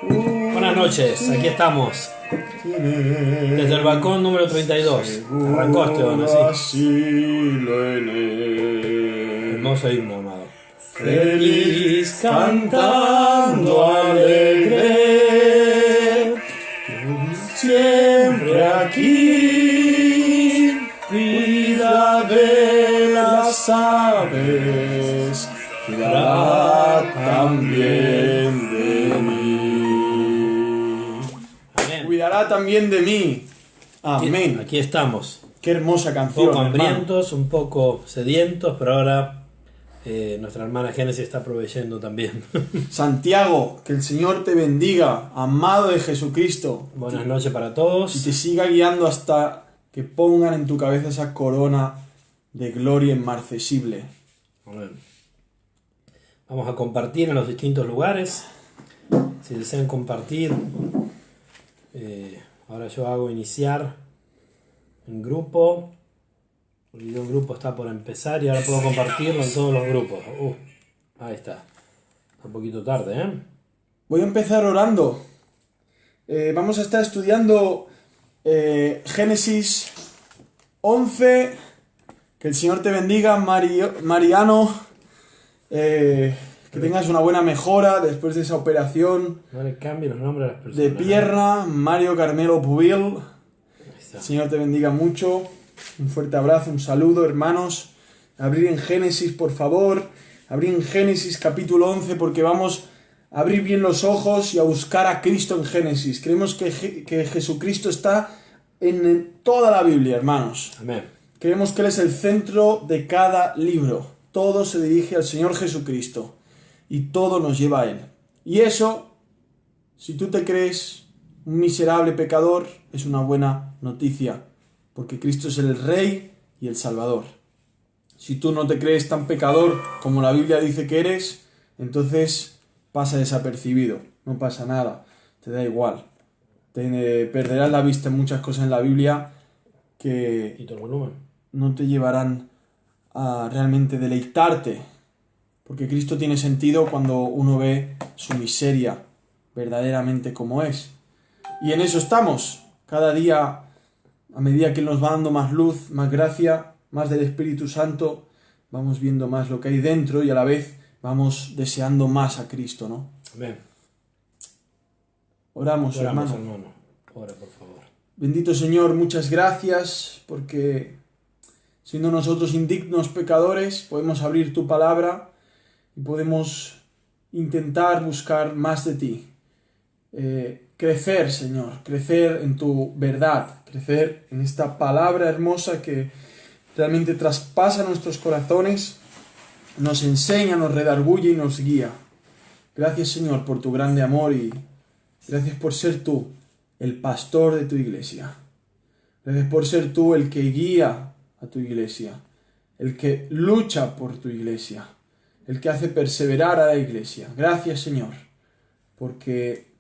Buenas noches, aquí estamos. Desde el balcón número 32. Arrancó Esteban, así. Hermoso himno, amado. Feliz cantando alegre, siempre aquí, cuida de las aves, cuidará también de mí. Amén. Cuidará también de mí. Amén. Aquí estamos. Qué hermosa Un canción. poco hermano. hambrientos, un poco sedientos, pero ahora nuestra hermana Génesis está proveyendo también. Santiago, que el Señor te bendiga, amado de Jesucristo. Buenas noches para Y todos. te siga guiando hasta que pongan en tu cabeza esa corona de gloria inmarcesible. Amén. Vamos a compartir en los distintos lugares. Si desean compartir, ahora yo hago iniciar en grupo. El video en grupo está por empezar y ahora puedo compartirlo en todos los grupos. Ahí está. Está un poquito tarde, ¿eh? Voy a empezar orando. Vamos a estar estudiando Génesis 11. Que el Señor te bendiga, Mariano. Que tengas una buena mejora después de esa operación No le cambie los nombres a las personas. de pierna. Mario Carmelo Pubil. Ahí está. El Señor te bendiga mucho. Un fuerte abrazo, un saludo, hermanos. Abrir en Génesis, por favor. Abrir en Génesis capítulo 11 porque vamos a abrir bien los ojos y a buscar a Cristo en Génesis. Creemos que Jesucristo está en toda la Biblia, hermanos. Amén. Creemos que Él es el centro de cada libro. Todo se dirige al Señor Jesucristo y todo nos lleva a Él. Y eso, si tú te crees un miserable pecador, es una buena noticia, porque Cristo es el Rey y el Salvador. Si tú no te crees tan pecador como la Biblia dice que eres, entonces pasa desapercibido, no pasa nada, te da igual. Perderás la vista en muchas cosas en la Biblia que Quito el volumen. no te llevarán a realmente deleitarte, porque Cristo tiene sentido cuando uno ve su miseria verdaderamente como es. Y en eso estamos, cada día, a medida que Él nos va dando más luz, más gracia, más del Espíritu Santo, vamos viendo más lo que hay dentro y a la vez vamos deseando más a Cristo, ¿no? Amén. Oramos, Oramos, hermano. hermano. Ora, por favor. Bendito Señor, muchas gracias porque siendo nosotros indignos pecadores podemos abrir tu palabra y podemos intentar buscar más de ti. Crecer, Señor, crecer en tu verdad, crecer en esta palabra hermosa que realmente traspasa nuestros corazones, nos enseña, nos redarguye y nos guía. Gracias, Señor, por tu grande amor y gracias por ser tú el pastor de tu iglesia. Gracias por ser tú el que guía a tu iglesia, el que lucha por tu iglesia, el que hace perseverar a la iglesia. Gracias, Señor, porque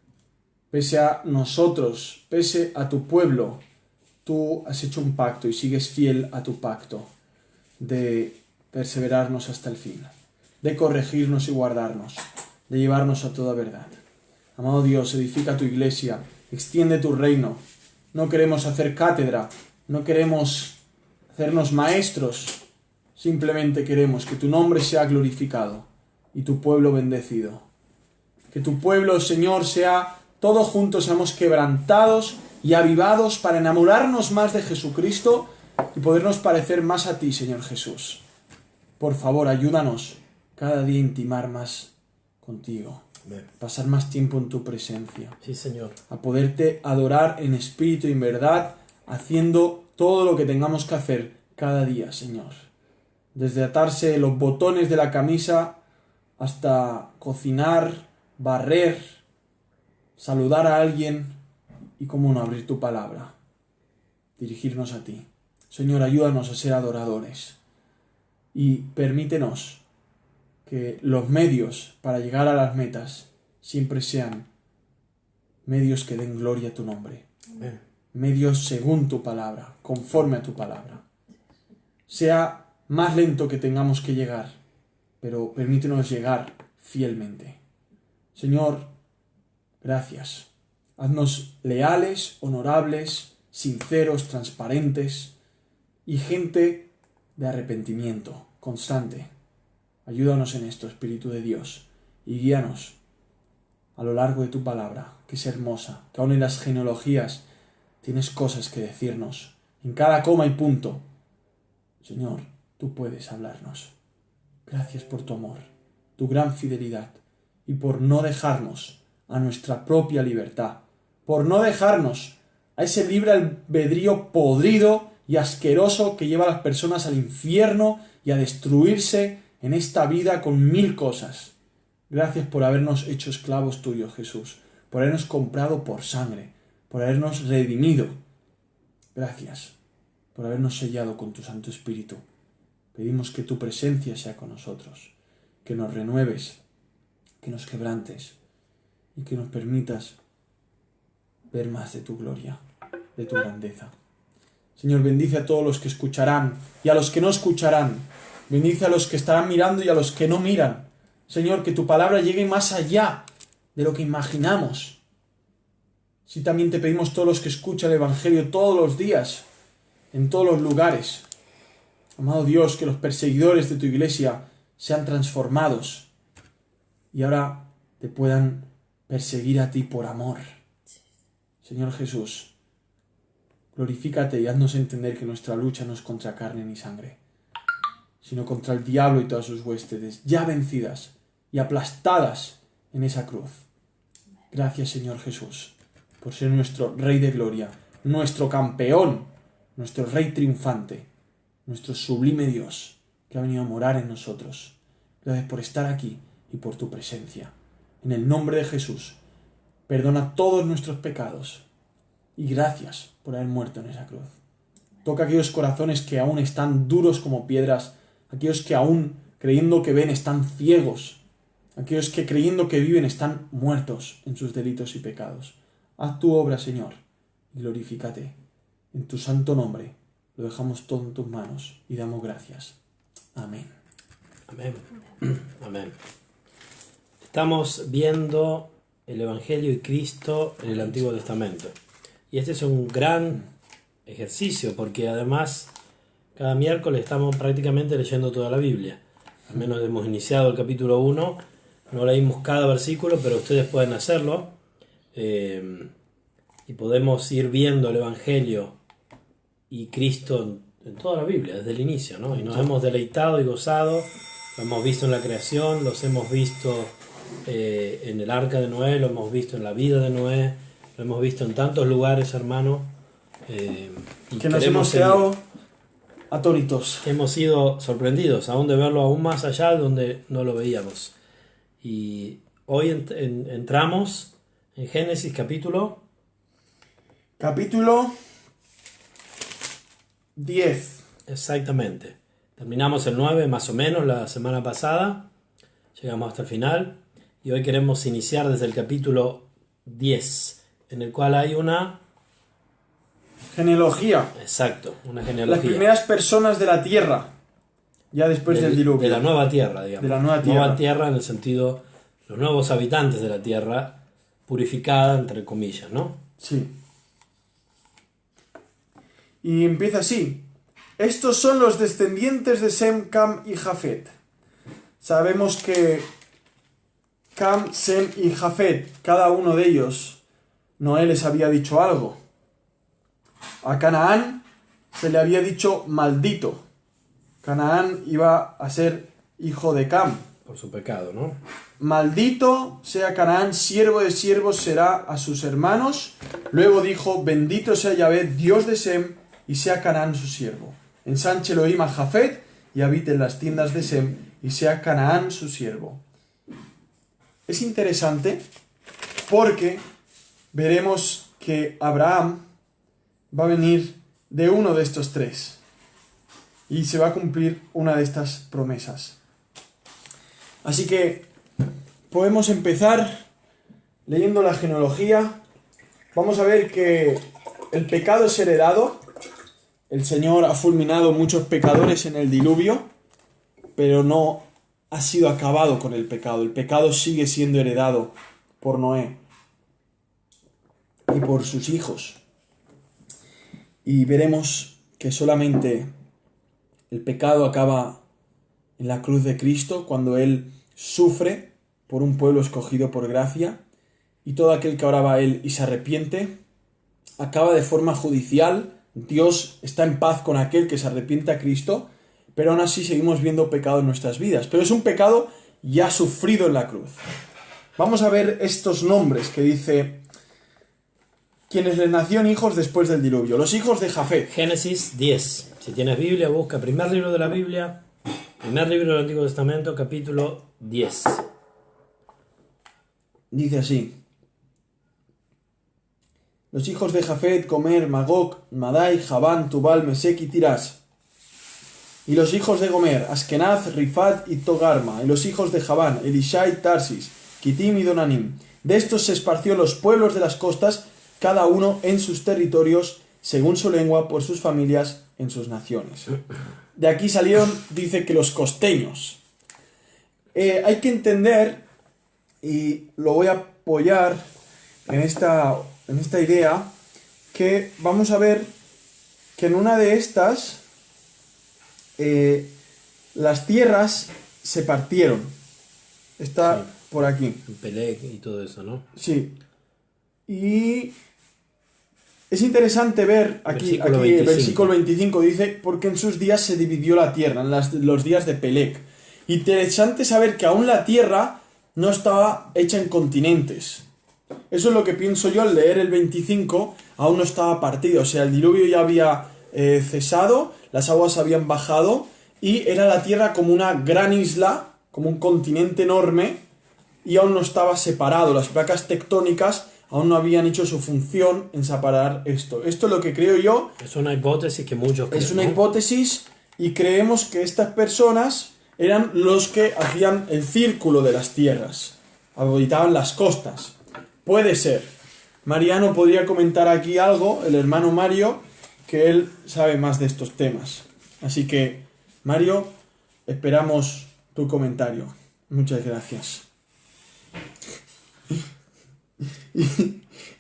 pese a nosotros, pese a tu pueblo, tú has hecho un pacto y sigues fiel a tu pacto de perseverarnos hasta el fin, de corregirnos y guardarnos, de llevarnos a toda verdad. Amado Dios, edifica tu iglesia, extiende tu reino. No queremos hacer cátedra, no queremos hacernos maestros, simplemente queremos que tu nombre sea glorificado y tu pueblo bendecido. Que tu pueblo, Señor, sea todos juntos, seamos quebrantados y avivados para enamorarnos más de Jesucristo y podernos parecer más a ti, Señor Jesús. Por favor, ayúdanos cada día a intimar más contigo, Amén. pasar más tiempo en tu presencia, Sí, Señor. a poderte adorar en espíritu y en verdad, haciendo todo lo que tengamos que hacer cada día, Señor. Desde atarse los botones de la camisa hasta cocinar, barrer, saludar a alguien y, cómo no, abrir tu palabra, dirigirnos a ti. Señor, ayúdanos a ser adoradores y permítenos que los medios para llegar a las metas siempre sean medios que den gloria a tu nombre. Amén. Medios según tu palabra, conforme a tu palabra. Sea más lento que tengamos que llegar, pero permítenos llegar fielmente. Señor, Gracias. Haznos leales, honorables, sinceros, transparentes y gente de arrepentimiento constante. Ayúdanos en esto, Espíritu de Dios, y guíanos a lo largo de tu palabra, que es hermosa, que aun en las genealogías tienes cosas que decirnos. En cada coma y punto, Señor, tú puedes hablarnos. Gracias por tu amor, tu gran fidelidad, y por no dejarnos a nuestra propia libertad, por no dejarnos a ese libre albedrío podrido y asqueroso que lleva a las personas al infierno y a destruirse en esta vida con 1000 cosas. Gracias por habernos hecho esclavos tuyos, Jesús, por habernos comprado por sangre, por habernos redimido. Gracias por habernos sellado con tu Santo Espíritu. Pedimos que tu presencia sea con nosotros, que nos renueves, que nos quebrantes y que nos permitas ver más de tu gloria, de tu grandeza. Señor, bendice a todos los que escucharán y a los que no escucharán. Bendice a los que estarán mirando y a los que no miran. Señor, que tu palabra llegue más allá de lo que imaginamos. Sí, también te pedimos todos los que escuchan el Evangelio todos los días, en todos los lugares. Amado Dios, que los perseguidores de tu iglesia sean transformados y ahora te puedan perseguir a ti por amor. Señor Jesús, glorifícate y haznos entender que nuestra lucha no es contra carne ni sangre, sino contra el diablo y todas sus huestes, ya vencidas y aplastadas en esa cruz. Gracias, Señor Jesús, por ser nuestro Rey de gloria, nuestro campeón, nuestro Rey triunfante, nuestro sublime Dios, que ha venido a morar en nosotros. Gracias por estar aquí y por tu presencia. En el nombre de Jesús, perdona todos nuestros pecados y gracias por haber muerto en esa cruz. Toca aquellos corazones que aún están duros como piedras, aquellos que aún creyendo que ven están ciegos, aquellos que creyendo que viven están muertos en sus delitos y pecados. Haz tu obra, Señor, y glorifícate. En tu santo nombre lo dejamos todo en tus manos y damos gracias. Amén. Amén. Amén. Estamos viendo el Evangelio y Cristo en el Antiguo Testamento. Y este es un gran ejercicio porque además cada miércoles estamos prácticamente leyendo toda la Biblia. Al menos hemos iniciado el capítulo 1, no leímos cada versículo, pero ustedes pueden hacerlo. Y podemos ir viendo el Evangelio y Cristo en toda la Biblia, desde el inicio, ¿no? Y nos hemos deleitado y gozado, lo hemos visto en la creación, los hemos visto en el arca de Noé, lo hemos visto en la vida de Noé, lo hemos visto en tantos lugares, hermano. Y que nos hemos quedado atónitos. Hemos sido sorprendidos, aún de verlo aún más allá de donde no lo veíamos. Y hoy entramos en Génesis capítulo 10. Exactamente. Terminamos el 9 más o menos la semana pasada. Llegamos hasta el final. Y hoy queremos iniciar desde el capítulo 10, en el cual hay una... genealogía. Exacto, una genealogía. Las primeras personas de la tierra, ya después del diluvio. De la nueva tierra, digamos. De la nueva tierra. Nueva tierra en el sentido, los nuevos habitantes de la tierra, purificada, entre comillas, ¿no? Sí. Y empieza así. Estos son los descendientes de Sem, Cam y Jafet. Sabemos que Cam, Sem y Jafet, cada uno de ellos, Noé les había dicho algo. A Canaán se le había dicho maldito. Canaán iba a ser hijo de Cam. Por su pecado, ¿no? Maldito sea Canaán, siervo de siervos será a sus hermanos. Luego dijo, bendito sea Yahvé, Dios de Sem, y sea Canaán su siervo. Ensanche Elohim a Jafet, y habite en las tiendas de Sem, y sea Canaán su siervo. Es interesante porque veremos que Abraham va a venir de uno de estos tres y se va a cumplir una de estas promesas. Así que podemos empezar leyendo la genealogía. Vamos a ver que el pecado es heredado. El Señor ha fulminado muchos pecadores en el diluvio, pero no ha sido acabado con el pecado. El pecado sigue siendo heredado por Noé. y por sus hijos. Y veremos que solamente el pecado acaba en la cruz de Cristo cuando Él sufre por un pueblo escogido por gracia, y todo aquel que ahora va a Él y se arrepiente acaba de forma judicial. Dios está en paz con aquel que se arrepiente a Cristo, pero aún así seguimos viendo pecado en nuestras vidas. Pero es un pecado ya sufrido en la cruz. Vamos a ver estos nombres que dice: quienes les nacieron hijos después del diluvio. Los hijos de Jafet. Génesis 10. Si tienes Biblia, busca primer libro de la Biblia, primer libro del Antiguo Testamento, capítulo 10. Dice así: los hijos de Jafet, Gomer, Magog, Madai, Javán, Tubal, Mesec y Tirás. Y los hijos de Gomer, Askenaz, Rifat y Togarma. Y los hijos de Javán, Elishai, Tarsis, Kitim y Donanim. De estos se esparció los pueblos de las costas, cada uno en sus territorios, según su lengua, por sus familias, en sus naciones. De aquí salieron, dice, que los costeños. Hay que entender, y lo voy a apoyar en esta idea, que vamos a ver que en una de estas las tierras se partieron. Está Sí. por aquí. Pelec y todo eso, ¿no? Sí. Y es interesante ver aquí Versículo el 25. versículo 25 dice: porque en sus días se dividió la tierra, en los días de Pelec. Interesante saber que aún la tierra no estaba hecha en continentes. Eso es lo que pienso yo al leer el 25, aún no estaba partido. O sea, el diluvio ya había cesado, las aguas habían bajado y era la tierra como una gran isla, como un continente enorme, y aún no estaba separado. Las placas tectónicas aún no habían hecho su función en separar esto. Esto es lo que creo yo. Es una hipótesis que muchos creen, Es una ¿no? hipótesis, y creemos que estas personas eran los que hacían el círculo de las tierras, habitaban las costas. Puede ser. Mariano podría comentar aquí algo, el hermano Mario, que él sabe más de estos temas. Así que, Mario, esperamos tu comentario. Muchas gracias.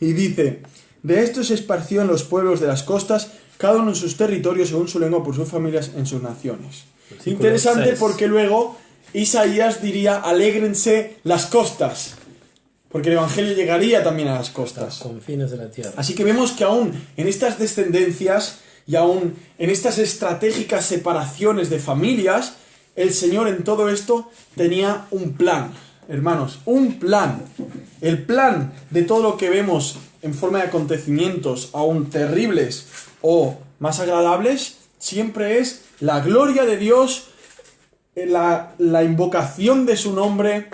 Y dice: de esto se esparció en los pueblos de las costas, cada uno en sus territorios, según su lengua, por sus familias, en sus naciones. Versículo Interesante 6. porque luego Isaías diría: alégrense las costas, porque el Evangelio llegaría también a las Los costas. confines de la tierra. Así que vemos que aún en estas descendencias y aún en estas estratégicas separaciones de familias, el Señor en todo esto tenía un plan, hermanos, un plan. El plan de todo lo que vemos en forma de acontecimientos, aún terribles o más agradables, siempre es la gloria de Dios, la invocación de su nombre,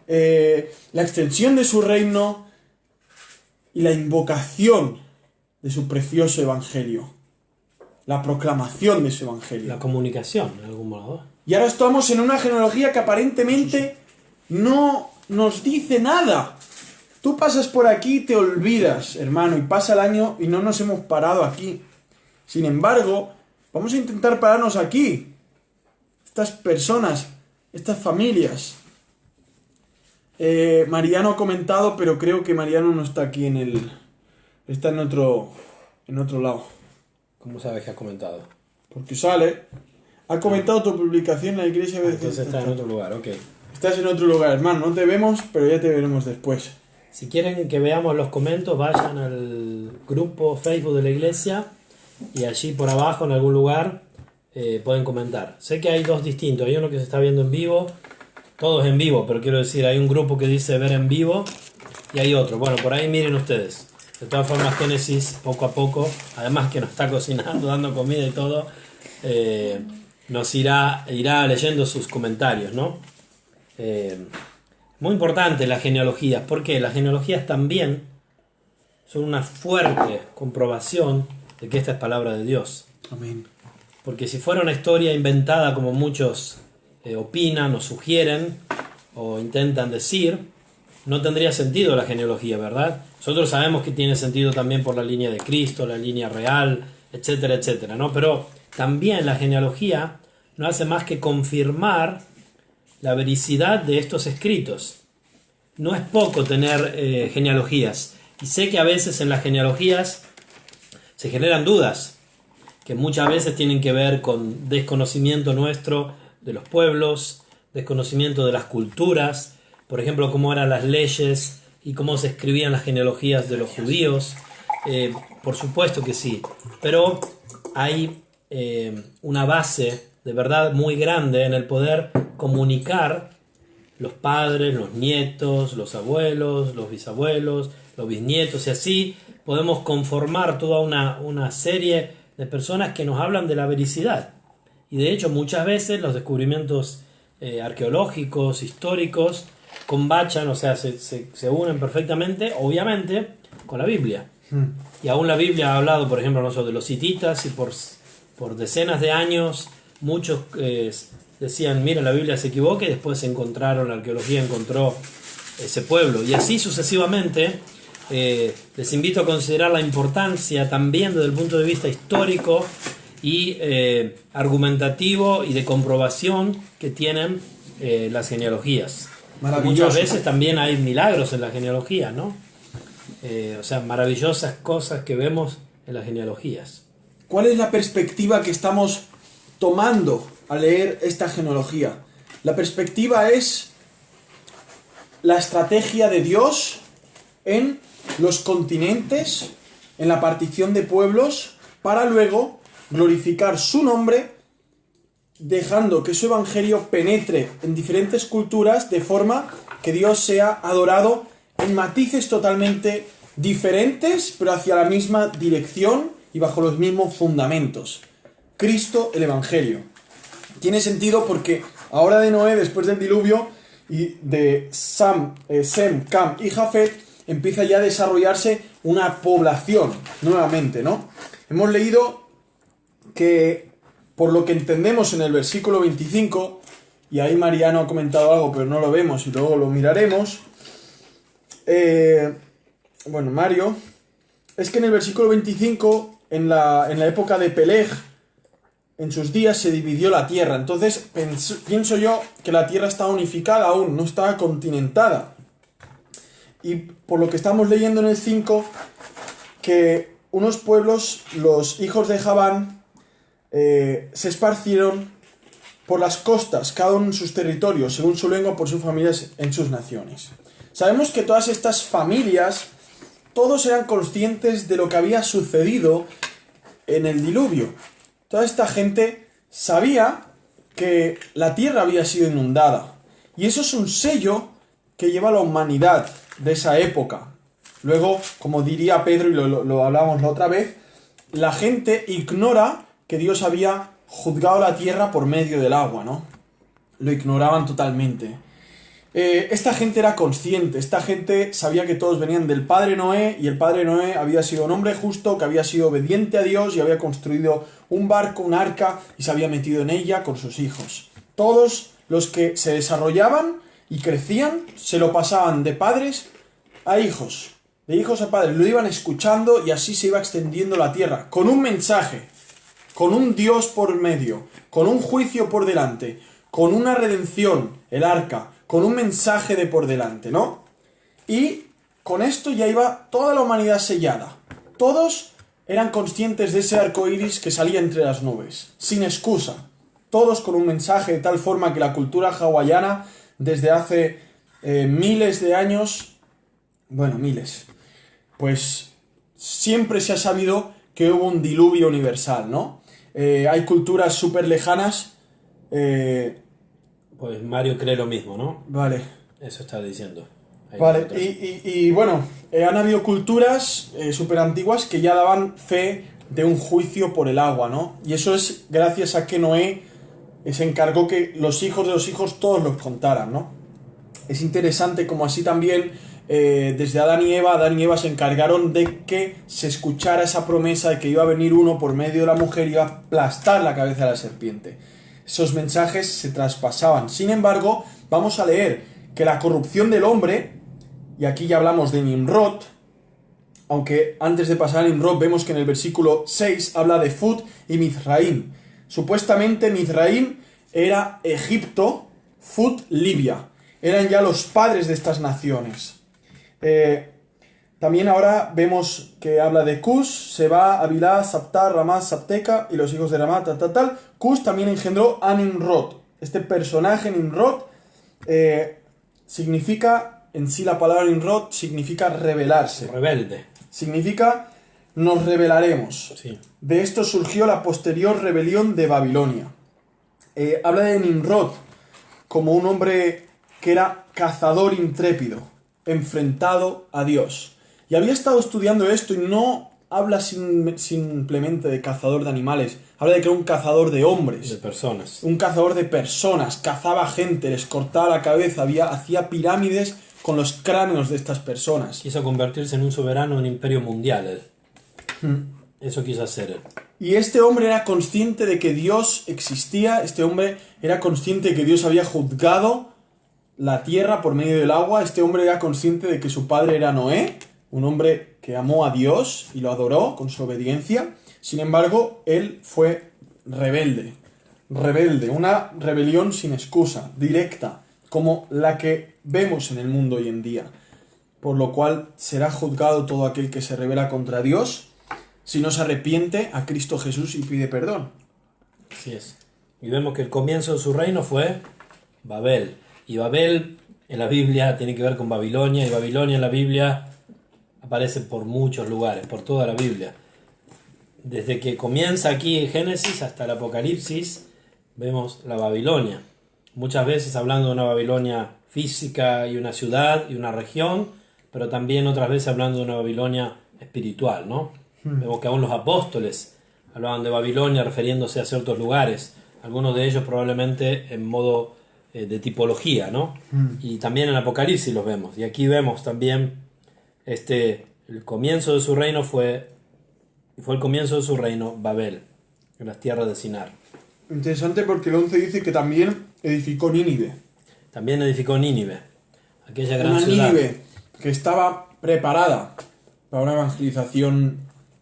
la extensión de su reino y la invocación de su precioso evangelio, la proclamación de su evangelio. La comunicación, en algún modo. Y ahora estamos en una genealogía que aparentemente no nos dice nada. Tú pasas por aquí y te olvidas, hermano, y pasa el año y no nos hemos parado aquí. Sin embargo, vamos a intentar pararnos aquí. Estas personas, estas familias. Mariano ha comentado, pero creo que Mariano no está aquí está en otro lado. ¿Cómo sabes que has comentado? Porque sale. Ha comentado tu publicación en la iglesia. Entonces está en otro lugar, ok. Estás en otro lugar, hermano. No te vemos, pero ya te veremos después. Si quieren que veamos los comentarios, vayan al grupo Facebook de la iglesia y allí por abajo en algún lugar pueden comentar. Sé que hay dos distintos, hay uno que se está viendo en vivo, todos en vivo, pero quiero decir, hay un grupo que dice ver en vivo y hay otro. Bueno, por ahí miren ustedes. De todas formas, Génesis poco a poco, además que nos está cocinando, dando comida y todo, nos irá leyendo sus comentarios, ¿no? Muy importante las genealogías, porque las genealogías también son una fuerte comprobación de que esta es palabra de Dios. Amén. Porque si fuera una historia inventada como muchos opinan o sugieren o intentan decir, no tendría sentido la genealogía, ¿verdad? Nosotros sabemos que tiene sentido también por la línea de Cristo, la línea real, etcétera, etcétera, ¿no? Pero también la genealogía no hace más que confirmar la vericidad de estos escritos. No es poco tener genealogías. Y sé que a veces en las genealogías se generan dudas, que muchas veces tienen que ver con desconocimiento nuestro de los pueblos, desconocimiento de las culturas, por ejemplo, cómo eran las leyes y cómo se escribían las genealogías de los judíos. Por supuesto que sí, pero hay una base de verdad muy grande en el poder comunicar los padres, los nietos, los abuelos, los bisabuelos, los bisnietos, y así podemos conformar toda una serie de personas que nos hablan de la vericidad. Y de hecho muchas veces los descubrimientos arqueológicos, históricos, combachan, o sea, se unen perfectamente, obviamente, con la Biblia. Y aún la Biblia ha hablado, por ejemplo, nosotros de los hititas, y por decenas de años muchos decían, mira, la Biblia se equivoca, y después la arqueología encontró ese pueblo. Y así sucesivamente. Les invito a considerar la importancia también desde el punto de vista histórico y argumentativo y de comprobación que tienen las genealogías. Muchas veces también hay milagros en la genealogía, ¿no? O sea, maravillosas cosas que vemos en las genealogías. ¿Cuál es la perspectiva que estamos tomando al leer esta genealogía? La perspectiva es la estrategia de Dios en los continentes, en la partición de pueblos, para luego glorificar su nombre, dejando que su evangelio penetre en diferentes culturas de forma que Dios sea adorado en matices totalmente diferentes, pero hacia la misma dirección y bajo los mismos fundamentos. Cristo, el evangelio. Tiene sentido porque ahora de Noé, después del diluvio, y de Sem, Cam y Jafet, empieza ya a desarrollarse una población nuevamente, ¿no? Hemos leído que, por lo que entendemos en el versículo 25, y ahí Mariano ha comentado algo, pero no lo vemos y luego lo miraremos. Mario, es que en el versículo 25, en la época de Peleg, en sus días se dividió la tierra. Entonces pienso yo que la tierra está unificada aún, no está continentada. Y por lo que estamos leyendo en el 5, que unos pueblos, los hijos de Javán, se esparcieron por las costas, cada uno en sus territorios, según su lengua, por sus familias en sus naciones. Sabemos que todas estas familias, todos eran conscientes de lo que había sucedido en el diluvio. Toda esta gente sabía que la tierra había sido inundada. Y eso es un sello que lleva a la humanidad de esa época. Luego, como diría Pedro, y lo hablábamos la otra vez, la gente ignora que Dios había juzgado la tierra por medio del agua, ¿no? Lo ignoraban totalmente. Esta gente era consciente, esta gente sabía que todos venían del padre Noé, y el padre Noé había sido un hombre justo, que había sido obediente a Dios y había construido un barco, un arca, y se había metido en ella con sus hijos. Todos los que se desarrollaban y crecían se lo pasaban de padres a hijos, de hijos a padres, lo iban escuchando, y así se iba extendiendo la tierra, con un mensaje, con un Dios por medio, con un juicio por delante, con una redención, el arca, con un mensaje de por delante, ¿no? Y con esto ya iba toda la humanidad sellada. Todos eran conscientes de ese arco iris que salía entre las nubes, sin excusa. Todos con un mensaje, de tal forma que la cultura hawaiana, desde hace miles de años, pues siempre se ha sabido que hubo un diluvio universal, ¿no? Hay culturas súper lejanas. Pues Mario cree lo mismo, ¿no? Vale. Eso está diciendo. Vale, han habido culturas súper antiguas que ya daban fe de un juicio por el agua, ¿no? Y eso es gracias a que Noé se encargó que los hijos de los hijos todos los contaran, ¿no? Es interesante como así también desde Adán y Eva se encargaron de que se escuchara esa promesa de que iba a venir uno por medio de la mujer y iba a aplastar la cabeza de la serpiente. Esos mensajes se traspasaban. Sin embargo, vamos a leer que la corrupción del hombre, y aquí ya hablamos de Nimrod, aunque antes de pasar a Nimrod vemos que en el versículo 6 habla de Fut y Mizraim. Supuestamente Mizraim era Egipto, Fut Libia. Eran ya los padres de estas naciones. También ahora vemos que habla de Cus, Seba, Avilá, Saptar, Ramás, Sapteca y los hijos de Ramá, tal. Cus también engendró a Nimrod. Este personaje Nimrod significa, en sí la palabra Nimrod significa rebelarse. Rebelde. Significa nos rebelaremos. Sí. De esto surgió la posterior rebelión de Babilonia. Habla de Nimrod como un hombre que era cazador intrépido, enfrentado a Dios. Y había estado estudiando esto y no habla simplemente de cazador de animales, habla de que era un cazador de hombres. De personas. Un cazador de personas, cazaba gente, les cortaba la cabeza, hacía pirámides con los cráneos de estas personas. Quiso convertirse en un soberano en imperio mundial él. Eso quiso hacer él. Y este hombre era consciente de que Dios existía, este hombre era consciente de que Dios había juzgado la tierra por medio del agua, este hombre era consciente de que su padre era Noé, un hombre que amó a Dios y lo adoró con su obediencia. Sin embargo, él fue rebelde, una rebelión sin excusa, directa, como la que vemos en el mundo hoy en día. Por lo cual será juzgado todo aquel que se rebela contra Dios si no se arrepiente a Cristo Jesús y pide perdón. Así es. Y vemos que el comienzo de su reino fue Babel. Y Babel en la Biblia tiene que ver con Babilonia, y Babilonia en la Biblia aparece por muchos lugares, por toda la Biblia. Desde que comienza aquí en Génesis hasta el Apocalipsis, vemos la Babilonia. Muchas veces hablando de una Babilonia física y una ciudad y una región, pero también otras veces hablando de una Babilonia espiritual, ¿no? Vemos que aún los apóstoles hablaban de Babilonia refiriéndose a ciertos lugares, algunos de ellos probablemente en modo de tipología, ¿no? Y también en Apocalipsis los vemos. Y aquí vemos también el comienzo de su reino fue el comienzo de su reino Babel, en las tierras de Sinar. Interesante porque el 11 dice que también edificó Nínive. También edificó Nínive, aquella gran Una ciudad. Nínive que estaba preparada para una evangelización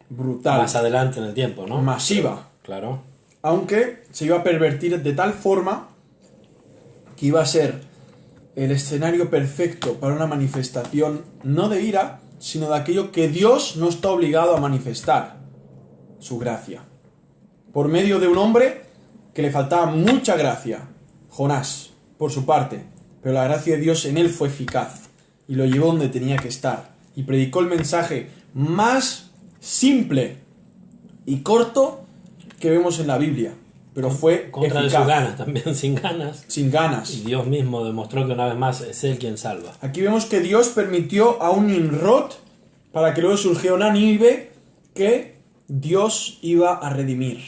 brutal, Más adelante en el tiempo, ¿no? masiva, Claro. aunque se iba a pervertir de tal forma que iba a ser el escenario perfecto para una manifestación no de ira, sino de aquello que Dios no está obligado a manifestar, su gracia. Por medio de un hombre que le faltaba mucha gracia, Jonás, por su parte, pero la gracia de Dios en él fue eficaz y lo llevó donde tenía que estar y predicó el mensaje más simple y corto que vemos en la Biblia, pero fue Contra de eficaz, sus ganas, también sin ganas. sin ganas. Y Dios mismo demostró que una vez más es Él quien salva. Aquí vemos que Dios permitió a un Nimrod para que luego surgiera una Nínive que Dios iba a redimir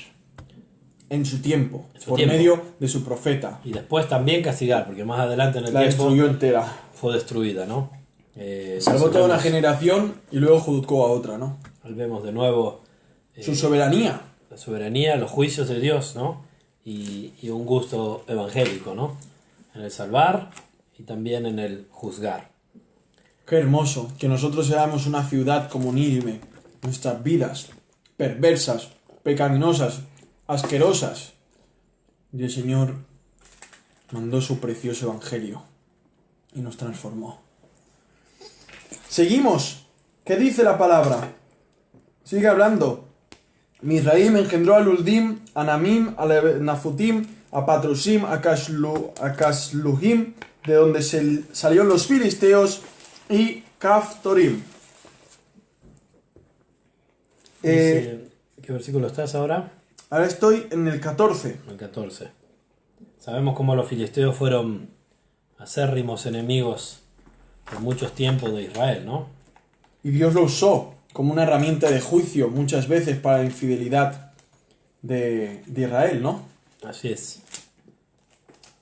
en su tiempo, por medio de su profeta. Y después también castigar, porque más adelante en el La tiempo destruyó entera. fue destruida, ¿no? Salvó toda una vemos- generación y luego juzgó a otra, ¿no? Vemos de nuevo Su soberanía. la soberanía, los juicios de Dios, ¿no? Y un gusto evangélico, ¿no? En el salvar y también en el juzgar. Qué hermoso que nosotros seamos una ciudad como Nínive. Nuestras vidas perversas, pecaminosas, asquerosas. Y el Señor mandó su precioso evangelio y nos transformó. Seguimos. ¿Qué dice la palabra? Sigue hablando. Mizraim engendró a Luldim, a Namim, a Nafutim, a Patrusim, a Casluhim, de donde salieron los filisteos, y Kaftorim. Dice, ¿qué versículo estás ahora? Ahora estoy en el 14. El 14. Sabemos cómo los filisteos fueron acérrimos enemigos por muchos tiempos de Israel, ¿no? Y Dios lo usó como una herramienta de juicio muchas veces para la infidelidad de Israel, ¿no? Así es.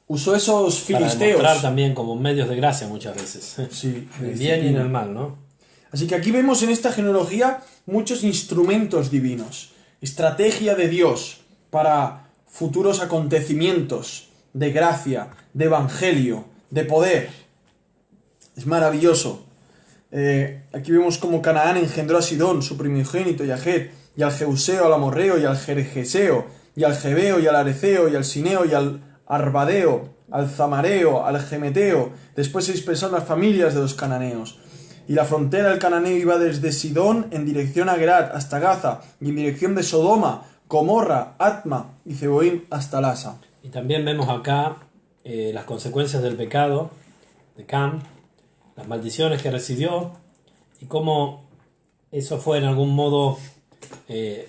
Usó esos Para filisteos. demostrar también como medios de gracia muchas veces. Sí, En el bien y en el mal, ¿no? Así que aquí vemos en esta genealogía muchos instrumentos divinos, estrategia de Dios para futuros acontecimientos de gracia, de evangelio, de poder. Es maravilloso. Aquí vemos como Canaán engendró a Sidón, su primogénito, y a Het, y al Jeuseo, al Amorreo, y al Jerjeseo, y al Jebeo, y al Areceo, y al Sineo, y al Arbadeo, al Zamareo, al Gemeteo. Después se dispersaron las familias de los cananeos. y la frontera del cananeo iba desde Sidón en dirección a Gerar hasta Gaza, y en dirección de Sodoma, Gomorra, Atma y Zeboim hasta Lasa. Y también vemos acá las consecuencias del pecado de Cam, las maldiciones que recibió y cómo eso fue en algún modo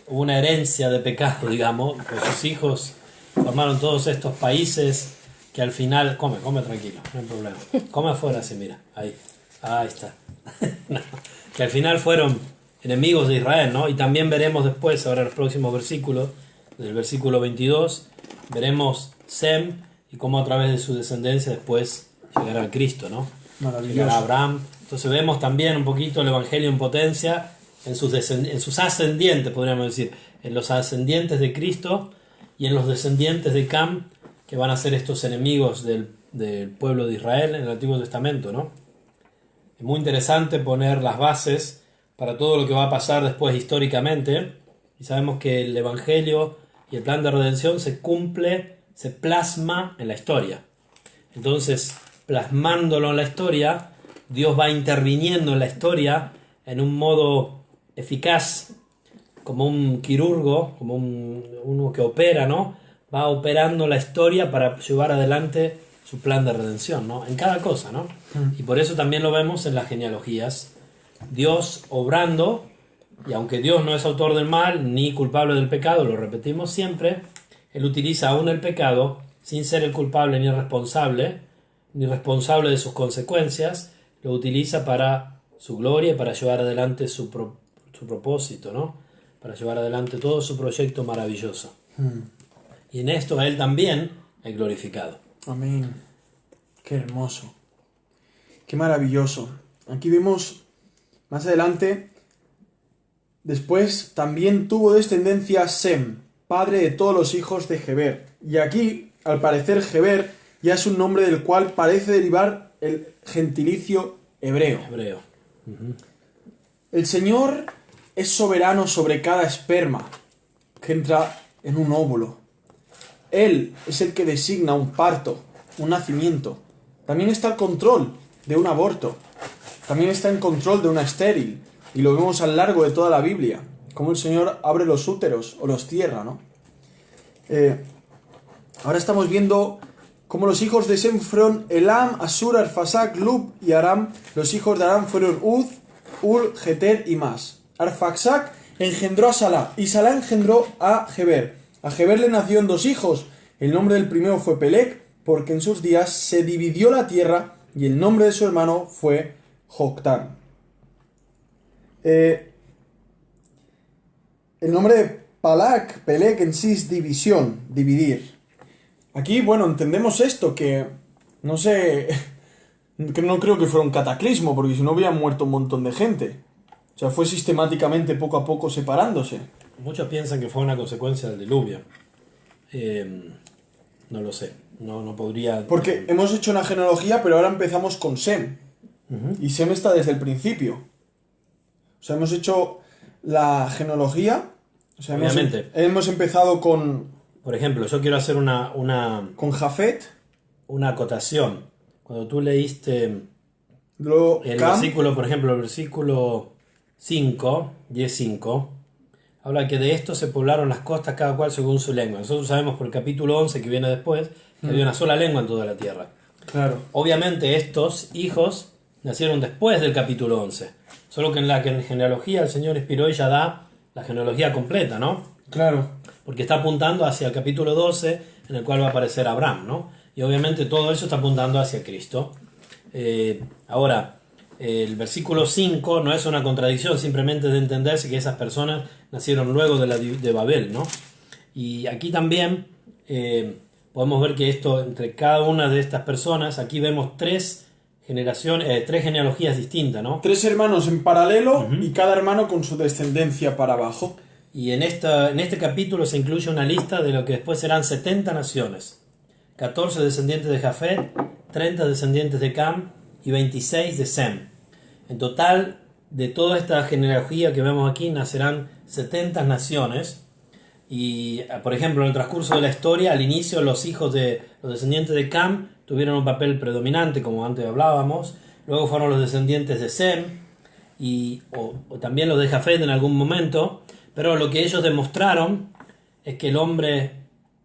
una herencia de pecado, digamos, pues sus hijos formaron todos estos países que al final... Come tranquilo, no hay problema. Come afuera, sí, mira, ahí está. No, que al final fueron enemigos de Israel, ¿no? Y también veremos después, ahora en los próximos versículos, del versículo 22, veremos Sem y cómo a través de su descendencia después llegará al Cristo, ¿no? Maravilloso. Llegará Abraham. Entonces vemos también un poquito el Evangelio en potencia en sus ascendientes, podríamos decir, en los ascendientes de Cristo y en los descendientes de Cam, que van a ser estos enemigos del pueblo de Israel en el Antiguo Testamento, ¿no? Es muy interesante poner las bases para todo lo que va a pasar después históricamente, y sabemos que el Evangelio y el plan de redención se cumple, se plasma en la historia. Entonces, plasmándolo en la historia, Dios va interviniendo en la historia en un modo eficaz, como un quirurgo, como uno que opera, ¿no? Va operando la historia para llevar adelante su plan de redención, ¿no? En cada cosa, ¿no? Y por eso también lo vemos en las genealogías. Dios obrando, y aunque Dios no es autor del mal ni culpable del pecado, lo repetimos siempre, Él utiliza aún el pecado sin ser el culpable ni responsable de sus consecuencias, lo utiliza para su gloria y para llevar adelante su propósito, ¿no? Para llevar adelante todo su proyecto maravilloso. Y en esto a Él también es glorificado. Amén. Qué hermoso. Qué maravilloso. Aquí vemos más adelante, después también tuvo descendencia Sem, padre de todos los hijos de Geber. Y aquí, al parecer, Geber ya es un nombre del cual parece derivar el gentilicio hebreo. El Señor es soberano sobre cada esperma que entra en un óvulo. Él es el que designa un parto, un nacimiento. También está el control de un aborto. También está en control de una estéril. Y lo vemos a lo largo de toda la Biblia. Cómo el Señor abre los úteros o los cierra, ¿no? Ahora estamos viendo cómo los hijos de Sem fueron Elam, Asur, Arfaxad, Lub y Aram. Los hijos de Aram fueron Uz, Ur, Geter y Mas. Arfaxad engendró a Salah y Salah engendró a Geber. A Geber le nacieron 2 hijos. El nombre del primero fue Pelec, porque en sus días se dividió la tierra, y el nombre de su hermano fue Joctán. El nombre de Pelec en sí es división, dividir. Aquí, bueno, entendemos esto, que no sé, que no creo que fuera un cataclismo, porque si no habría muerto un montón de gente. O sea, fue sistemáticamente poco a poco separándose. Muchos piensan que fue una consecuencia del diluvio. No lo sé, no podría... Porque hemos hecho una genealogía, pero ahora empezamos con Sem. Y Sem está desde el principio. O sea, hemos hecho la genealogía. O sea, obviamente. Hemos empezado con... Por ejemplo, yo quiero hacer con Jafet. Una acotación. Cuando tú leíste Luego, el versículo, por ejemplo, el versículo 5, 10:5, habla que de esto se poblaron las costas cada cual según su lengua. Nosotros sabemos por el capítulo 11, que viene después, que había una sola lengua en toda la tierra. Claro. Obviamente estos hijos nacieron después del capítulo 11. Solo que en la genealogía el Señor inspiró y ya da la genealogía completa, ¿no? Claro. Porque está apuntando hacia el capítulo 12, en el cual va a aparecer Abraham, ¿no? Y obviamente todo eso está apuntando hacia Cristo. Ahora, el versículo 5 no es una contradicción, simplemente de entenderse que esas personas nacieron luego de Babel, ¿no? Y aquí también podemos ver que esto, entre cada una de estas personas, aquí vemos tres genealogías distintas, ¿no? 3 hermanos en paralelo y cada hermano con su descendencia para abajo. Y en este capítulo se incluye una lista de lo que después serán 70 naciones. 14 descendientes de Jafet, 30 descendientes de Cam y 26 de Sem. En total, de toda esta genealogía que vemos aquí, nacerán 70 naciones. Y, por ejemplo, en el transcurso de la historia, al inicio los descendientes de Cam tuvieron un papel predominante, como antes hablábamos. Luego fueron los descendientes de Sem, o también lo de Jafet en algún momento, pero lo que ellos demostraron es que el hombre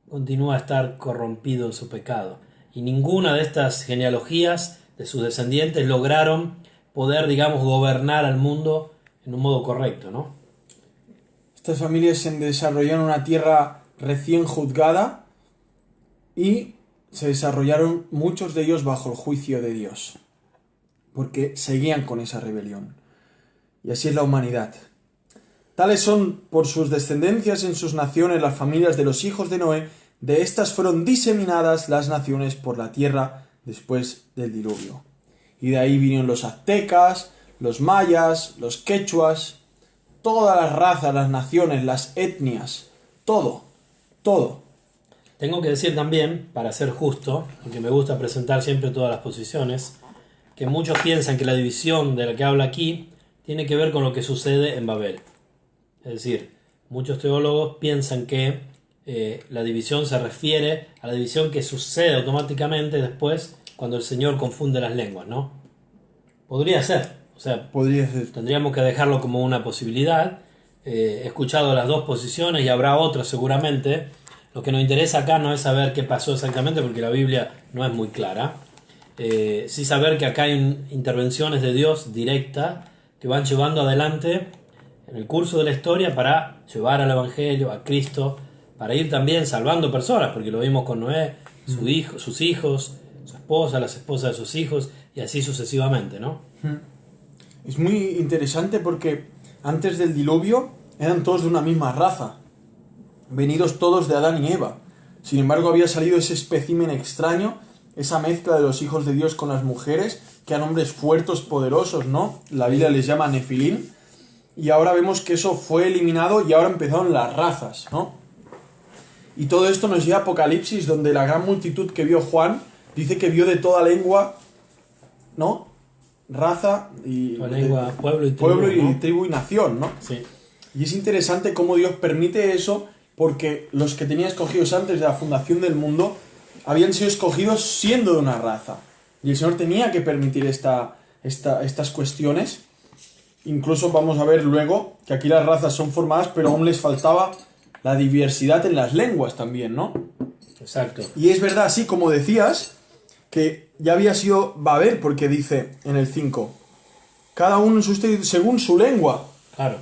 continúa a estar corrompido en su pecado. Y ninguna de estas genealogías de sus descendientes lograron poder, digamos, gobernar al mundo en un modo correcto, ¿no? Estas familias se desarrollaron en una tierra recién juzgada y se desarrollaron muchos de ellos bajo el juicio de Dios, porque seguían con esa rebelión. Y así es la humanidad. Tales son por sus descendencias en sus naciones las familias de los hijos de Noé, de estas fueron diseminadas las naciones por la tierra después del diluvio. Y de ahí vinieron los aztecas, los mayas, los quechuas, todas las razas, las naciones, las etnias, todo. Tengo que decir también, para ser justo, porque me gusta presentar siempre todas las posiciones, que muchos piensan que la división de la que habla aquí tiene que ver con lo que sucede en Babel. Es decir, muchos teólogos piensan que la división se refiere a la división que sucede automáticamente después cuando el Señor confunde las lenguas, ¿no? Podría ser, o sea, Podría ser. tendríamos que dejarlo como una posibilidad. He escuchado las dos posiciones y habrá otras seguramente. Lo que nos interesa acá no es saber qué pasó exactamente porque la Biblia no es muy clara. Sí saber que acá hay intervenciones de Dios directas que van llevando adelante en el curso de la historia para llevar al Evangelio, a Cristo, para ir también salvando personas, porque lo vimos con Noé, sus hijos, su esposa, las esposas de sus hijos, y así sucesivamente, ¿no? Es muy interesante porque antes del diluvio eran todos de una misma raza, venidos todos de Adán y Eva. Sin embargo, había salido ese espécimen extraño, esa mezcla de los hijos de Dios con las mujeres, que eran hombres fuertes, poderosos, ¿no? La Biblia les llama Nefilim. Y ahora vemos que eso fue eliminado y ahora empezaron las razas, ¿no? Y todo esto nos lleva a Apocalipsis, donde la gran multitud que vio Juan dice que vio de toda lengua, ¿no? Raza y... Toda lengua, pueblo y tribu, pueblo y ¿no? tribu y nación, ¿no? Sí. Y es interesante cómo Dios permite eso, porque los que tenía escogidos antes de la fundación del mundo habían sido escogidos siendo de una raza. Y el Señor tenía que permitir estas cuestiones. Incluso vamos a ver luego que aquí las razas son formadas, pero aún les faltaba la diversidad en las lenguas también, ¿no? Exacto. Y es verdad, así como decías, que ya había sido Babel, porque dice en el 5, cada uno según su lengua. Claro.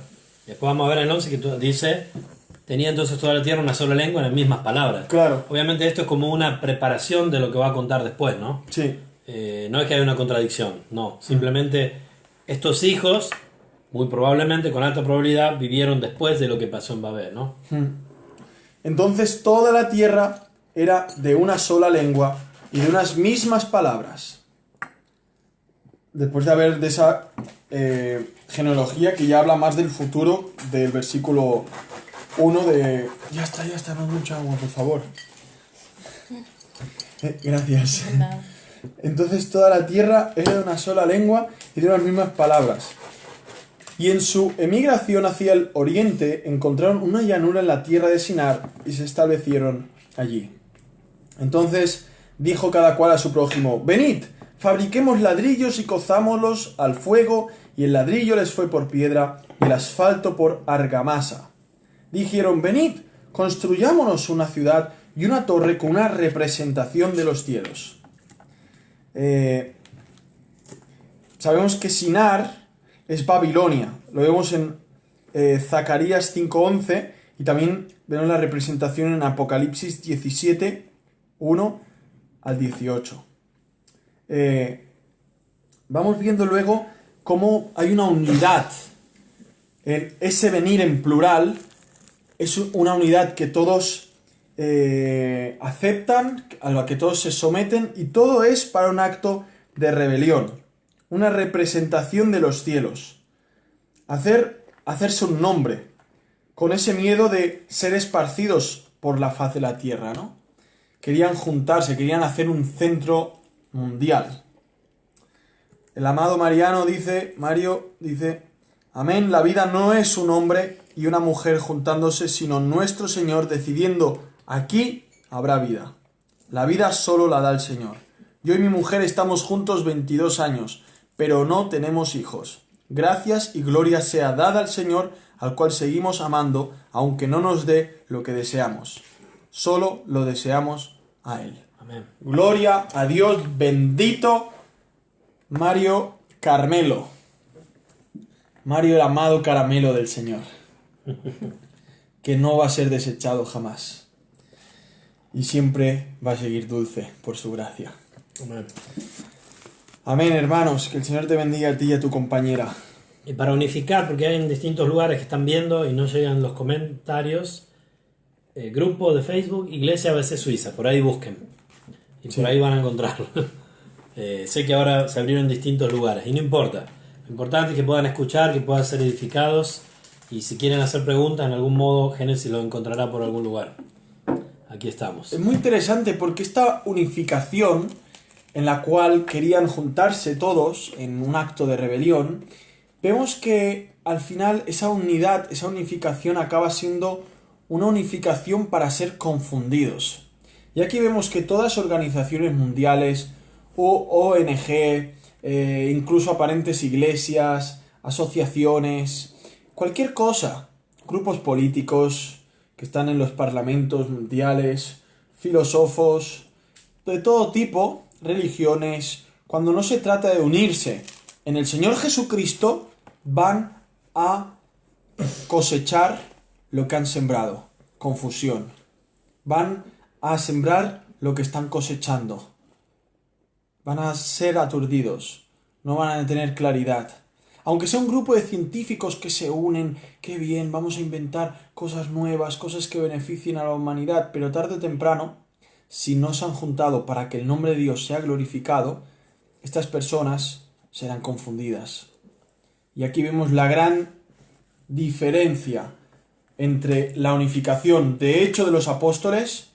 Después vamos a ver en el 11 que dice, tenía entonces toda la tierra una sola lengua en las mismas palabras. Claro. Obviamente esto es como una preparación de lo que va a contar después, ¿no? Sí. No es que haya una contradicción, no. Simplemente estos hijos, muy probablemente, con alta probabilidad, vivieron después de lo que pasó en Babel, ¿no? Entonces toda la tierra era de una sola lengua y de unas mismas palabras. Después de haber de esa genealogía que ya habla más del futuro, del versículo 1 de... Ya está, no mucha agua, por favor. Gracias. Entonces toda la tierra era de una sola lengua y de unas mismas palabras. Y en su emigración hacia el oriente encontraron una llanura en la tierra de Sinar y se establecieron allí. Entonces dijo cada cual a su prójimo, venid, fabriquemos ladrillos y cozámoslos al fuego, y el ladrillo les fue por piedra y el asfalto por argamasa. Dijeron, venid, construyámonos una ciudad y una torre con una representación de los cielos. Sabemos que Sinar es Babilonia. Lo vemos en Zacarías 5:11 y también vemos la representación en Apocalipsis 17, 1 al 18. Vamos viendo luego cómo hay una unidad. Ese venir en plural es una unidad que todos aceptan, a la que todos se someten, y todo es para un acto de rebelión, una representación de los cielos. Hacerse un nombre, con ese miedo de ser esparcidos por la faz de la tierra, ¿no? Querían juntarse, querían hacer un centro mundial. El amado Mario dice, amén, la vida no es un hombre y una mujer juntándose, sino nuestro Señor decidiendo, aquí habrá vida. La vida solo la da el Señor. Yo y mi mujer estamos juntos 22 años, pero no tenemos hijos. Gracias y gloria sea dada al Señor, al cual seguimos amando, aunque no nos dé lo que deseamos. Solo lo deseamos a Él. Amén. Gloria a Dios, bendito Mario Carmelo. Mario, el amado caramelo del Señor, que no va a ser desechado jamás. Y siempre va a seguir dulce por su gracia. Amén. Amén, hermanos. Que el Señor te bendiga a ti y a tu compañera. Y para unificar, porque hay en distintos lugares que están viendo y no llegan los comentarios, grupo de Facebook, Iglesia ABC Suiza, por ahí busquen. Y Sí. por ahí van a encontrarlo. Sé que ahora se abrieron distintos lugares y no importa. Lo importante es que puedan escuchar, que puedan ser edificados y si quieren hacer preguntas, en algún modo Génesis lo encontrará por algún lugar. Aquí estamos. Es muy interesante porque esta unificación en la cual querían juntarse todos en un acto de rebelión, vemos que al final esa unidad, esa unificación acaba siendo una unificación para ser confundidos. Y aquí vemos que todas organizaciones mundiales, o ONG, incluso aparentes iglesias, asociaciones, cualquier cosa, grupos políticos que están en los parlamentos mundiales, filósofos, de todo tipo, religiones, cuando no se trata de unirse en el Señor Jesucristo, van a cosechar lo que han sembrado, confusión. Van a sembrar lo que están cosechando. Van a ser aturdidos, no van a tener claridad. Aunque sea un grupo de científicos que se unen, qué bien, vamos a inventar cosas nuevas, cosas que beneficien a la humanidad, pero tarde o temprano, si no se han juntado para que el nombre de Dios sea glorificado, estas personas serán confundidas. Y aquí vemos la gran diferencia entre la unificación de Hecho de los Apóstoles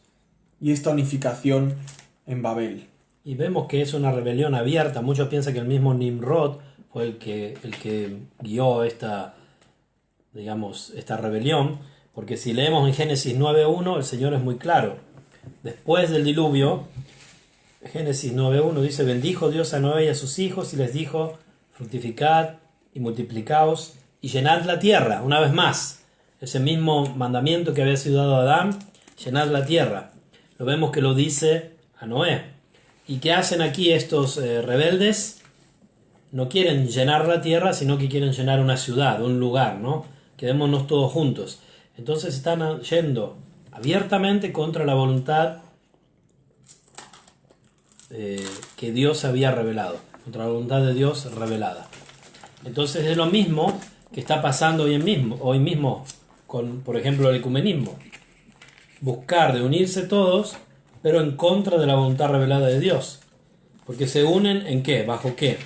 y esta unificación en Babel. Y vemos que es una rebelión abierta. Muchos piensan que el mismo Nimrod fue el que guió esta rebelión, porque si leemos en Génesis 9.1, el Señor es muy claro. Después del diluvio, Génesis 9.1 dice: bendijo Dios a Noé y a sus hijos y les dijo: fructificad y multiplicaos y llenad la tierra. Una vez más, ese mismo mandamiento que había sido dado a Adán, llenad la tierra. Lo vemos que lo dice a Noé. ¿Y qué hacen aquí estos rebeldes? No quieren llenar la tierra, sino que quieren llenar una ciudad, un lugar, ¿no? Quedémonos todos juntos. Entonces están yendo abiertamente contra la voluntad que Dios había revelado, contra la voluntad de Dios revelada. Entonces es lo mismo que está pasando hoy mismo con, por ejemplo, el ecumenismo. Buscar de unirse todos, pero en contra de la voluntad revelada de Dios. Porque se unen ¿en qué? ¿Bajo qué?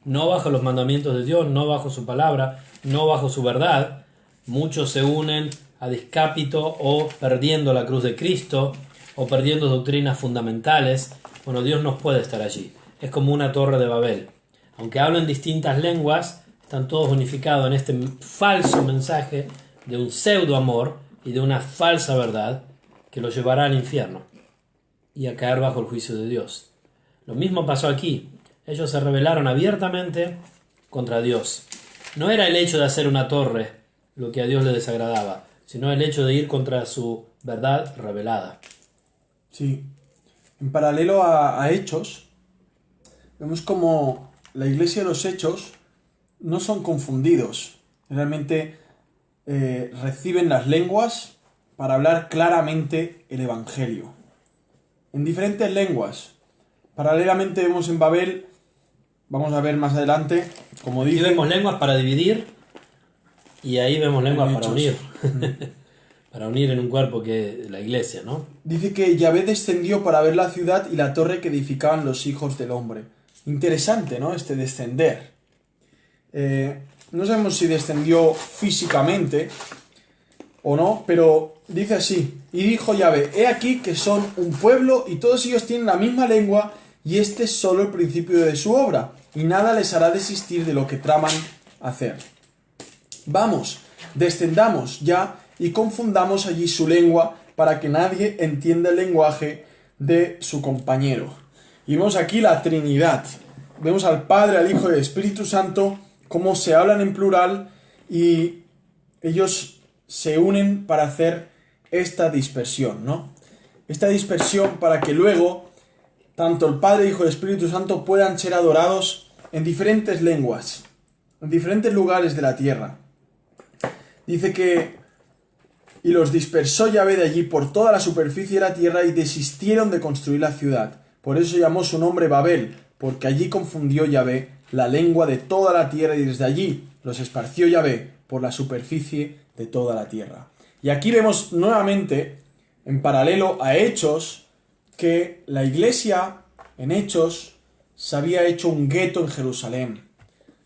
No bajo los mandamientos de Dios, no bajo su palabra, no bajo su verdad. Muchos se unen a descapito o perdiendo la cruz de Cristo o perdiendo doctrinas fundamentales. Bueno, Dios no puede estar allí. Es como una torre de Babel. Aunque hablen distintas lenguas, están todos unificados en este falso mensaje de un pseudo amor y de una falsa verdad que los llevará al infierno y a caer bajo el juicio de Dios. Lo mismo pasó aquí. Ellos se rebelaron abiertamente contra Dios. No era el hecho de hacer una torre lo que a Dios le desagradaba, sino el hecho de ir contra su verdad revelada. Sí. En paralelo a Hechos, vemos como la iglesia de los Hechos no son confundidos. Realmente reciben las lenguas para hablar claramente el Evangelio. En diferentes lenguas. Paralelamente vemos en Babel, vamos a ver más adelante, como Aquí dice... vemos lenguas para dividir y ahí vemos lenguas para unir. Para unir en un cuerpo que es la iglesia, ¿no? Dice que Yahvé descendió para ver la ciudad y la torre que edificaban los hijos del hombre. Interesante, ¿no? Este descender. No sabemos si descendió físicamente o no, pero dice así: y dijo Yahvé, he aquí que son un pueblo y todos ellos tienen la misma lengua y este es solo el principio de su obra y nada les hará desistir de lo que traman hacer. Vamos, descendamos ya y confundamos allí su lengua para que nadie entienda el lenguaje de su compañero. Y vemos aquí la Trinidad. Vemos al Padre, al Hijo y al Espíritu Santo cómo se hablan en plural y ellos se unen para hacer esta dispersión, ¿no? Esta dispersión para que luego tanto el Padre, Hijo y Espíritu Santo puedan ser adorados en diferentes lenguas, en diferentes lugares de la tierra. Dice que y los dispersó Yahvé de allí por toda la superficie de la tierra y desistieron de construir la ciudad. Por eso llamó su nombre Babel, porque allí confundió Yahvé la lengua de toda la tierra y desde allí los esparció Yahvé por la superficie de toda la tierra. Y aquí vemos nuevamente, en paralelo a Hechos, que la iglesia en Hechos se había hecho un gueto en Jerusalén.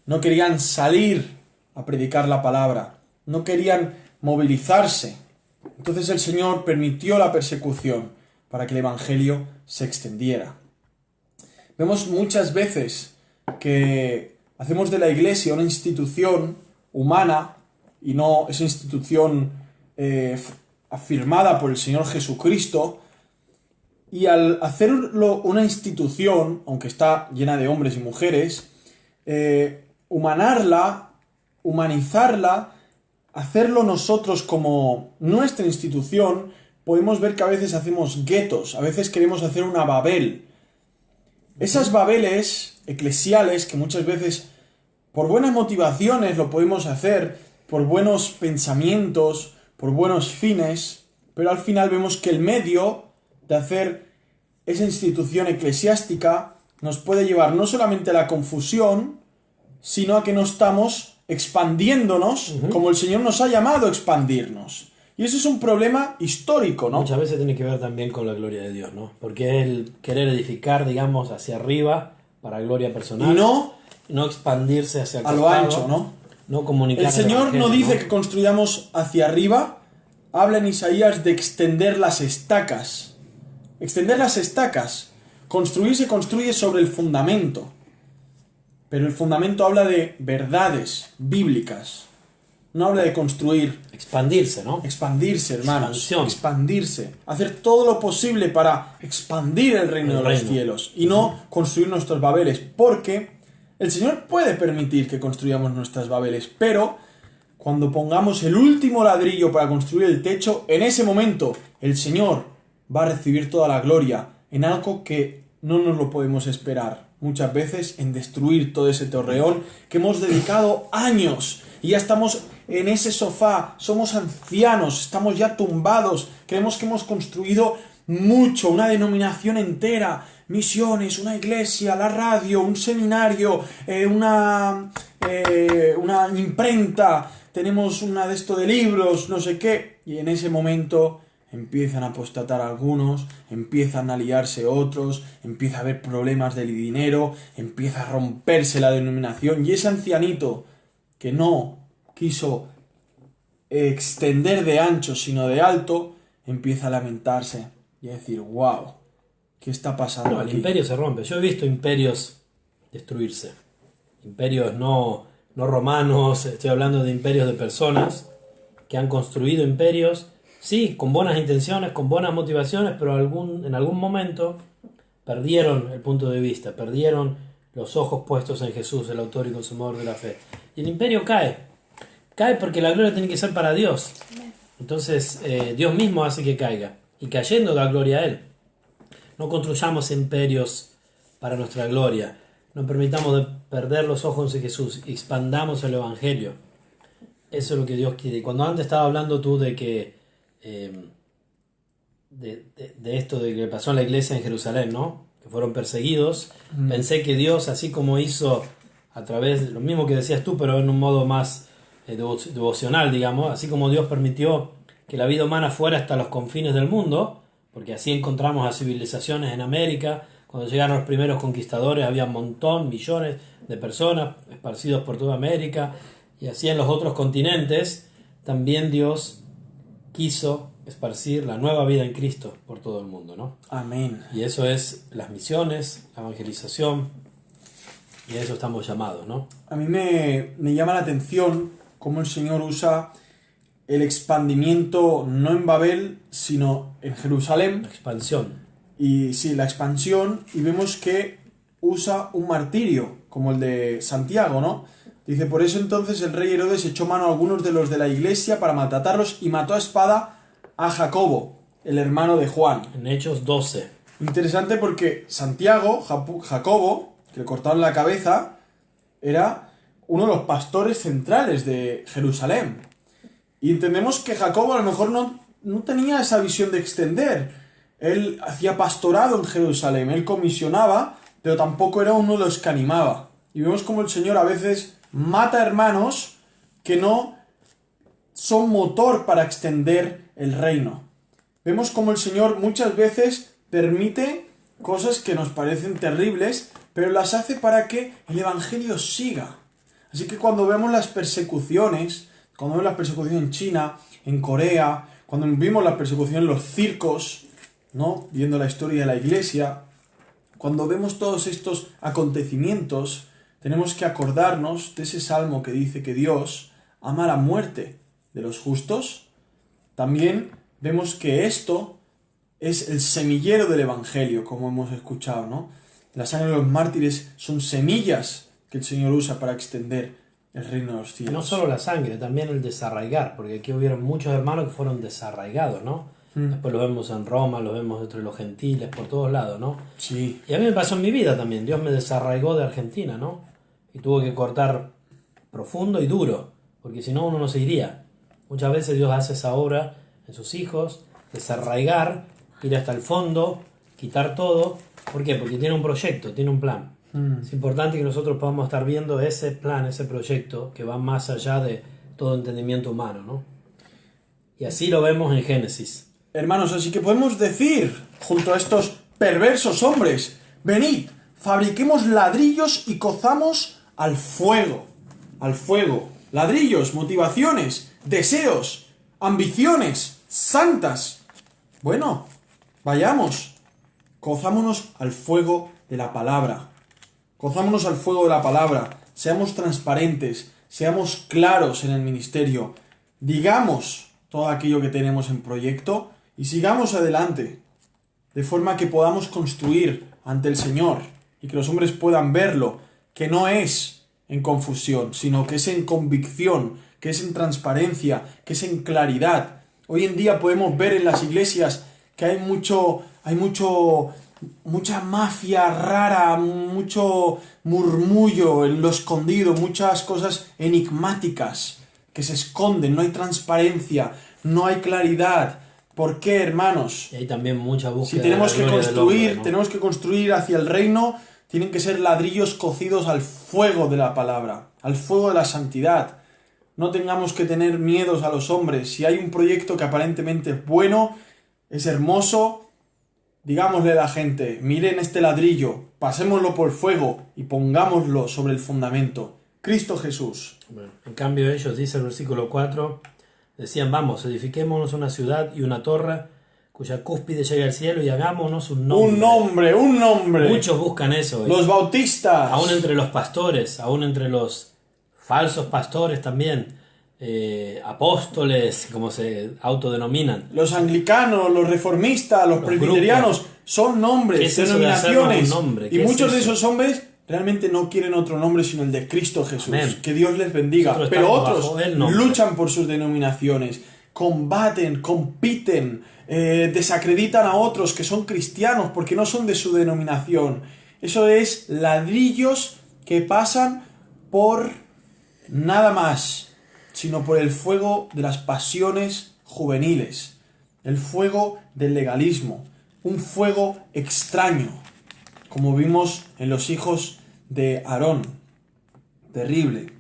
No querían salir a predicar la palabra, no querían movilizarse. Entonces el Señor permitió la persecución para que el Evangelio se extendiera. Vemos muchas veces que hacemos de la Iglesia una institución humana y no esa institución afirmada por el Señor Jesucristo, y al hacerlo una institución, aunque está llena de hombres y mujeres, humanizarla, hacerlo nosotros como nuestra institución, podemos ver que a veces hacemos guetos, a veces queremos hacer una Babel. Esas Babeles eclesiales, que muchas veces por buenas motivaciones lo podemos hacer, por buenos pensamientos, por buenos fines, pero al final vemos que el medio de hacer esa institución eclesiástica nos puede llevar no solamente a la confusión, sino a que no estamos expandiéndonos como el Señor nos ha llamado a expandirnos. Y eso es un problema histórico, ¿no? Muchas veces tiene que ver también con la gloria de Dios, ¿no? Porque el querer edificar, digamos, hacia arriba para gloria personal. Y no expandirse hacia el a lo ancho, ¿no? No comunicar. El Señor no dice que construyamos hacia arriba. Habla en Isaías de extender las estacas. Extender las estacas. Construir se construye sobre el fundamento. Pero el fundamento habla de verdades bíblicas. No habla de construir. Expandirse, ¿no? Expandirse, hermanos. Expansión. Expandirse. Hacer todo lo posible para expandir el reino de los cielos. Y no construir nuestros babeles. Porque el Señor puede permitir que construyamos nuestras babeles. Pero cuando pongamos el último ladrillo para construir el techo, en ese momento el Señor va a recibir toda la gloria en algo que no nos lo podemos esperar. Muchas veces en destruir todo ese torreón que hemos dedicado años y ya estamos en ese sofá, somos ancianos, estamos ya tumbados, creemos que hemos construido mucho, una denominación entera, misiones, una iglesia, la radio, un seminario, una imprenta, tenemos una de esto de libros, no sé qué, y en ese momento empiezan a apostatar algunos, empiezan a liarse otros, empieza a haber problemas de dinero, empieza a romperse la denominación, y ese ancianito que no quiso extender de ancho sino de alto, empieza a lamentarse y a decir, wow, ¿qué está pasando aquí? El imperio se rompe. Yo he visto imperios destruirse. Imperios no romanos, estoy hablando de imperios de personas que han construido imperios. Sí, con buenas intenciones, con buenas motivaciones, pero en algún momento perdieron el punto de vista, perdieron los ojos puestos en Jesús, el autor y consumador de la fe. Y el imperio cae. Cae porque la gloria tiene que ser para Dios. Entonces Dios mismo hace que caiga. Y cayendo da gloria a Él. No construyamos imperios para nuestra gloria. No permitamos de perder los ojos en Jesús. Expandamos el Evangelio. Eso es lo que Dios quiere. Y cuando antes estaba hablando tú de que de esto de que pasó en la iglesia en Jerusalén, ¿no? Que fueron perseguidos. Pensé que Dios, así como hizo a través de lo mismo que decías tú, pero en un modo más devocional, digamos, así como Dios permitió que la vida humana fuera hasta los confines del mundo, porque así encontramos a civilizaciones en América. Cuando llegaron los primeros conquistadores había un montón, millones de personas esparcidos por toda América, y así en los otros continentes también Dios quiso esparcir la nueva vida en Cristo por todo el mundo, ¿no? Amén. Y eso es las misiones, la evangelización, y a eso estamos llamados, ¿no? A mí me llama la atención cómo el Señor usa el expandimiento no en Babel, sino en Jerusalén. La expansión. Y sí, la expansión, y vemos que usa un martirio, como el de Santiago, ¿no? Dice, por eso entonces el rey Herodes echó mano a algunos de los de la iglesia para maltratarlos y mató a espada a Jacobo, el hermano de Juan. En Hechos 12. Interesante porque Santiago, Jacobo, que le cortaron la cabeza, era uno de los pastores centrales de Jerusalén. Y entendemos que Jacobo a lo mejor no tenía esa visión de extender. Él hacía pastorado en Jerusalén, él comisionaba, pero tampoco era uno de los que animaba. Y vemos como el Señor a veces mata hermanos que no son motor para extender el reino. Vemos como el Señor muchas veces permite cosas que nos parecen terribles, pero las hace para que el Evangelio siga. Así que cuando vemos las persecuciones, cuando vemos la persecución en China, en Corea, cuando vimos la persecución en los circos, ¿no? Viendo la historia de la iglesia, cuando vemos todos estos acontecimientos, tenemos que acordarnos de ese salmo que dice que Dios ama la muerte de los justos. También vemos que esto es el semillero del Evangelio, como hemos escuchado, ¿no? La sangre de los mártires son semillas que el Señor usa para extender el reino de los cielos. No solo la sangre, también el desarraigar, porque aquí hubieron muchos hermanos que fueron desarraigados, ¿no? Después lo vemos en Roma, lo vemos entre los gentiles, por todos lados, ¿no? Sí. Y a mí me pasó en mi vida también. Dios me desarraigó de Argentina, ¿no? Y tuvo que cortar profundo y duro, porque si no uno no se iría. Muchas veces Dios hace esa obra en sus hijos, desarraigar, ir hasta el fondo, quitar todo. ¿Por qué? Porque tiene un proyecto, tiene un plan. Es importante que nosotros podamos estar viendo ese plan, ese proyecto, que va más allá de todo entendimiento humano, ¿no? Y así lo vemos en Génesis. Hermanos, así que podemos decir, junto a estos perversos hombres, venid, fabriquemos ladrillos y cozamos al fuego. Al fuego. Ladrillos, motivaciones, deseos, ambiciones, santas. Bueno, vayamos, cozámonos al fuego de la palabra. Cozámonos al fuego de la palabra. Seamos transparentes, seamos claros en el ministerio. Digamos todo aquello que tenemos en proyecto y sigamos adelante, de forma que podamos construir ante el Señor y que los hombres puedan verlo, que no es en confusión, sino que es en convicción, que es en transparencia, que es en claridad. Hoy en día podemos ver en las iglesias que hay mucha mafia rara, mucho murmullo en lo escondido, muchas cosas enigmáticas que se esconden, no hay transparencia, no hay claridad. ¿Por qué, hermanos? Y hay también mucha búsqueda. Si tenemos de que la gloria construir, del hombre, ¿no? tenemos que construir hacia el reino, tienen que ser ladrillos cocidos al fuego de la palabra, al fuego de la santidad. No tengamos que tener miedos a los hombres. Si hay un proyecto que aparentemente es bueno, es hermoso, digámosle a la gente, miren este ladrillo, pasémoslo por fuego y pongámoslo sobre el fundamento. Cristo Jesús. Bueno, en cambio ellos, dice el versículo 4, decían, vamos, edifiquémonos una ciudad y una torre cuya cúspide llegue al cielo y hagámonos un nombre. Un nombre. Muchos buscan eso. Los bautistas. Aún entre los pastores, aún entre los falsos pastores también, apóstoles, como se autodenominan. Los anglicanos, los reformistas, los presbiterianos, son nombres, ¿Qué es eso de hacernos denominaciones. un nombre? Y ¿Qué es muchos de eso? esos hombres realmente no quieren otro nombre sino el de Cristo Jesús. Amén. Que Dios les bendiga. Nosotros Pero estamos otros bajo el nombre. luchan por sus denominaciones, combaten, compiten, desacreditan a otros que son cristianos porque no son de su denominación. Eso es ladrillos que pasan por nada más, sino por el fuego de las pasiones juveniles, el fuego del legalismo, un fuego extraño, como vimos en los hijos de Aarón. Terrible.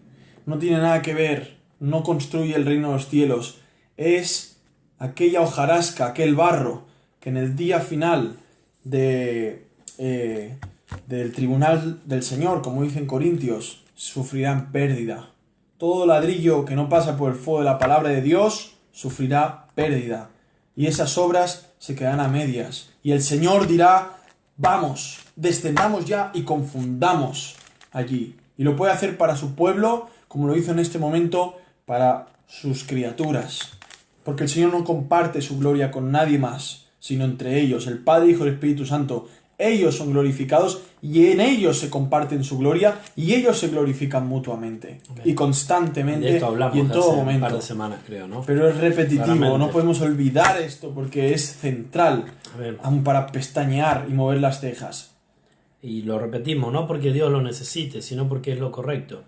No tiene nada que ver, no construye el reino de los cielos, es aquella hojarasca, aquel barro, que en el día final del tribunal del Señor, como dicen Corintios, sufrirán pérdida. Todo ladrillo que no pasa por el fuego de la palabra de Dios sufrirá pérdida. Y esas obras se quedarán a medias. Y el Señor dirá, vamos, descendamos ya y confundamos allí. Y lo puede hacer para su pueblo, como lo hizo en este momento para sus criaturas. Porque el Señor no comparte su gloria con nadie más, sino entre ellos, el Padre, Hijo y el Espíritu Santo. ellos son glorificados y en ellos se comparten su gloria y ellos se glorifican mutuamente y constantemente De esto hablamos y en todo hace momento. un par de semanas, creo, ¿no? Pero es repetitivo, Claramente. no podemos olvidar esto porque es central, Amén. aún para pestañear y mover las cejas. Y lo repetimos, no porque Dios lo necesite, sino porque es lo correcto.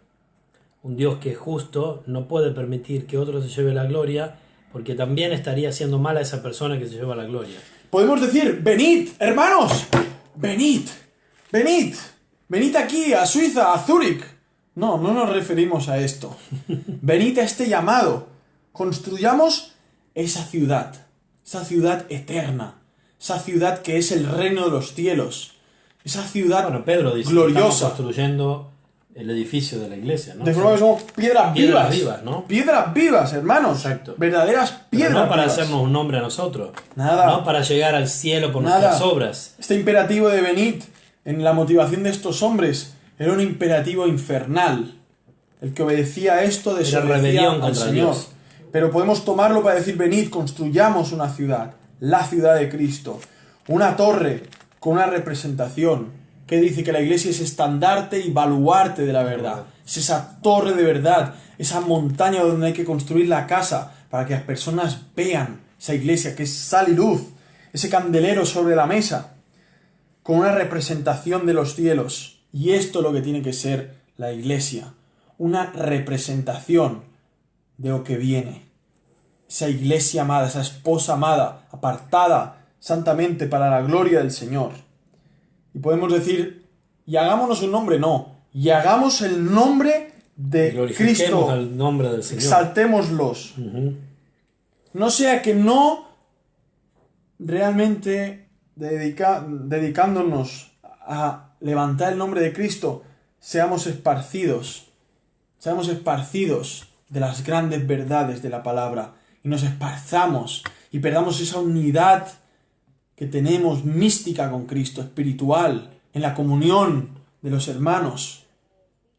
Un Dios que es justo no puede permitir que otro se lleve la gloria, porque también estaría haciendo mal a esa persona que se lleva la gloria. Podemos decir, venid, hermanos, venid, venid, venid aquí, a Suiza, a Zúrich. No, no nos referimos a esto. Venid a este llamado. Construyamos esa ciudad eterna, esa ciudad que es el reino de los cielos, esa ciudad Bueno, Pedro dice que gloriosa. estamos construyendo el edificio de la iglesia, ¿no? De forma que somos piedras vivas, ¿no? Piedras vivas, hermanos. Exacto. Verdaderas Pero piedras no para vivas. hacernos un nombre a nosotros. Nada. No para llegar al cielo por Nada. nuestras obras. Este imperativo de venid en la motivación de estos hombres era un imperativo infernal. El que obedecía a esto desobedecía rebelión al contra Señor. Dios. Pero podemos tomarlo para decir, venid, construyamos una ciudad, la ciudad de Cristo. Una torre con una representación que dice que la iglesia es estandarte y baluarte de la verdad. Es esa torre de verdad, esa montaña donde hay que construir la casa para que las personas vean esa iglesia que es sal y luz, ese candelero sobre la mesa, con una representación de los cielos. Y esto es lo que tiene que ser la iglesia, una representación de lo que viene. Esa iglesia amada, esa esposa amada, apartada santamente para la gloria del Señor. Y podemos decir, y hagámonos un nombre, no, y hagamos el nombre de Glorifiquemos Cristo, al nombre del Señor. exaltémoslos. Ujú. No sea que no realmente dedicándonos a levantar el nombre de Cristo, seamos esparcidos de las grandes verdades de la palabra y nos esparzamos y perdamos esa unidad que tenemos mística con Cristo, espiritual, en la comunión de los hermanos.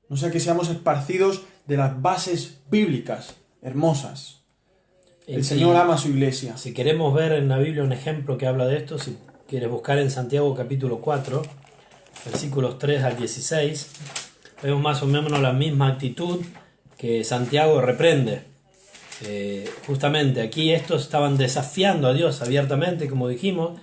No sea que seamos esparcidos de las bases bíblicas hermosas. El Señor ama a su iglesia. Si queremos ver en la Biblia un ejemplo que habla de esto, si quieres buscar en Santiago capítulo 4, versículos 3 al 16, vemos más o menos la misma actitud que Santiago reprende. Justamente aquí estos estaban desafiando a Dios abiertamente, como dijimos.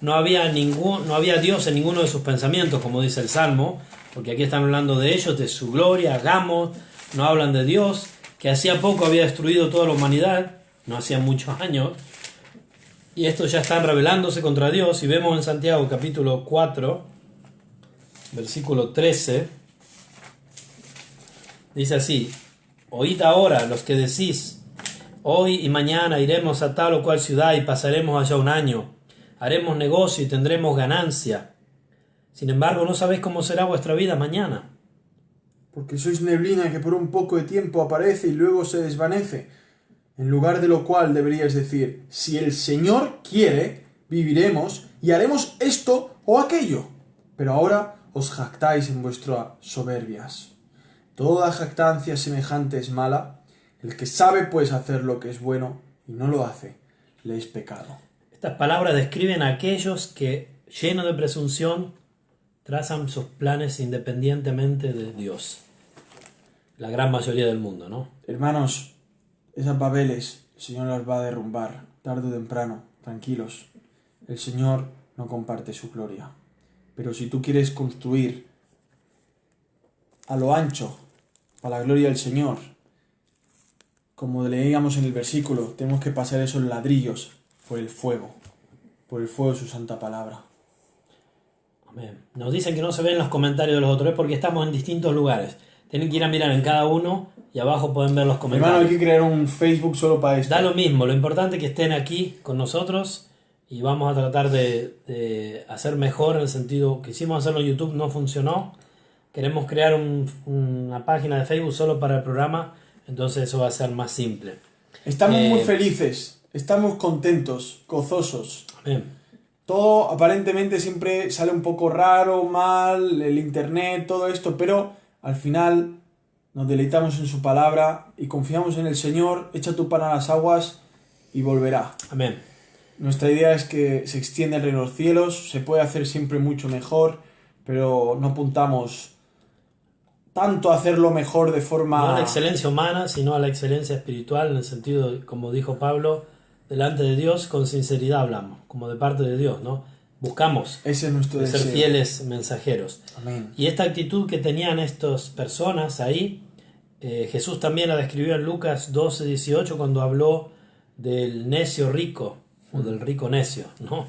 No había Dios en ninguno de sus pensamientos, como dice el Salmo, porque aquí están hablando de ellos, de su gloria, hagamos, no hablan de Dios, que hacía poco había destruido toda la humanidad, no hacía muchos años, y estos ya están rebelándose contra Dios. Y vemos en Santiago capítulo 4, versículo 13, dice así: oíd ahora los que decís, hoy y mañana iremos a tal o cual ciudad y pasaremos allá un año, haremos negocio y tendremos ganancia. Sin embargo, no sabéis cómo será vuestra vida mañana. Porque sois neblina que por un poco de tiempo aparece y luego se desvanece. En lugar de lo cual deberíais decir, si el Señor quiere, viviremos y haremos esto o aquello. Pero ahora os jactáis en vuestras soberbias. Toda jactancia semejante es mala. El que sabe pues hacer lo que es bueno y no lo hace, le es pecado. Estas palabras describen a aquellos que, llenos de presunción, trazan sus planes independientemente de Dios. La gran mayoría del mundo, ¿no? Hermanos, esas Babeles, el Señor las va a derrumbar, tarde o temprano, tranquilos. El Señor no comparte su gloria. Pero si tú quieres construir a lo ancho, para la gloria del Señor, como leíamos en el versículo, tenemos que pasar esos ladrillos por el fuego de su santa palabra. Amén. Nos dicen que no se ven los comentarios de los otros, es porque estamos en distintos lugares. Tienen que ir a mirar en cada uno y abajo pueden ver los comentarios. Hermano, hay que crear un Facebook solo para esto. Da lo mismo, lo importante es que estén aquí con nosotros y vamos a tratar de hacer mejor, en el sentido que hicimos hacerlo en YouTube, no funcionó. Queremos crear una página de Facebook solo para el programa, entonces eso va a ser más simple. Estamos muy felices, estamos contentos, gozosos. Amén. Todo aparentemente siempre sale un poco raro, mal, el internet, todo esto, pero al final nos deleitamos en su palabra y confiamos en el Señor. Echa tu pan a las aguas y volverá. Amén. Nuestra idea es que se extienda el reino de los cielos, se puede hacer siempre mucho mejor, pero no apuntamos tanto a hacerlo mejor de forma... No a la excelencia humana, sino a la excelencia espiritual, en el sentido, como dijo Pablo, delante de Dios, con sinceridad hablamos, como de parte de Dios, ¿no? Buscamos Ese es nuestro ser deseo. fieles mensajeros. Amén. Y esta actitud que tenían estas personas ahí, Jesús también la describió en Lucas 12:18 cuando habló del necio rico, o del rico necio, ¿no?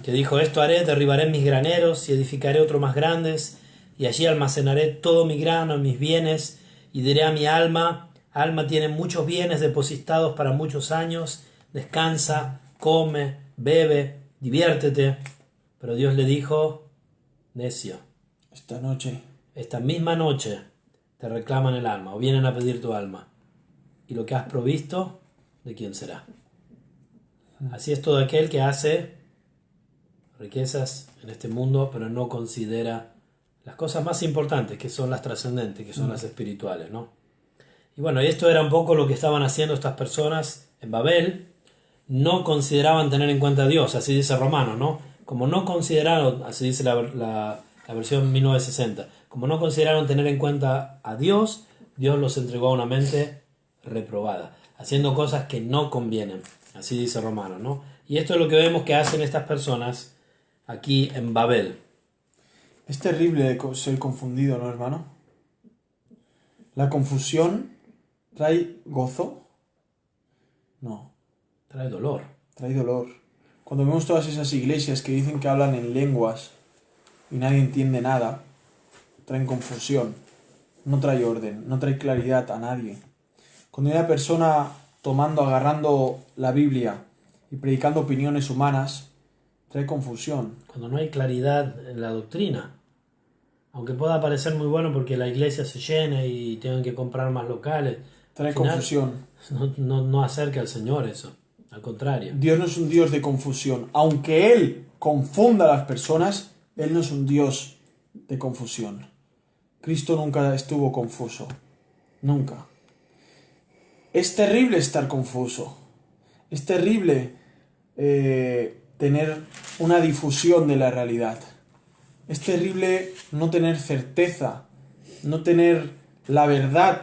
Que dijo, esto haré, derribaré mis graneros y edificaré otros más grandes, y allí almacenaré todo mi grano, mis bienes, y diré a mi alma, alma tiene muchos bienes depositados para muchos años, descansa, come, bebe, diviértete. Pero Dios le dijo, necio, esta misma noche te reclaman el alma, o vienen a pedir tu alma, y lo que has provisto, ¿de quién será? Así es todo aquel que hace riquezas en este mundo, pero no considera las cosas más importantes, que son las trascendentes, que son las espirituales, ¿no? Y bueno, esto era un poco lo que estaban haciendo estas personas en Babel. No consideraban tener en cuenta a Dios, así dice Romanos, ¿no? Como no consideraron, así dice la versión 1960, como no consideraron tener en cuenta a Dios, Dios los entregó a una mente reprobada, haciendo cosas que no convienen, así dice Romanos, ¿no? Y esto es lo que vemos que hacen estas personas aquí en Babel. Es terrible ser confundido, ¿no, hermano? ¿La confusión trae gozo? No. Trae dolor. Trae dolor. Cuando vemos todas esas iglesias que dicen que hablan en lenguas y nadie entiende nada, traen confusión. No trae orden, no trae claridad a nadie. Cuando hay una persona agarrando la Biblia y predicando opiniones humanas, trae confusión. Cuando no hay claridad en la doctrina, aunque pueda parecer muy bueno porque la iglesia se llena y tienen que comprar más locales, Trae al final, confusión. No acerca al Señor eso, al contrario. Dios no es un Dios de confusión. Aunque Él confunda a las personas, Él no es un Dios de confusión. Cristo nunca estuvo confuso. Nunca. Es terrible estar confuso. Es terrible tener una difusión de la realidad. Es terrible no tener certeza, no tener la verdad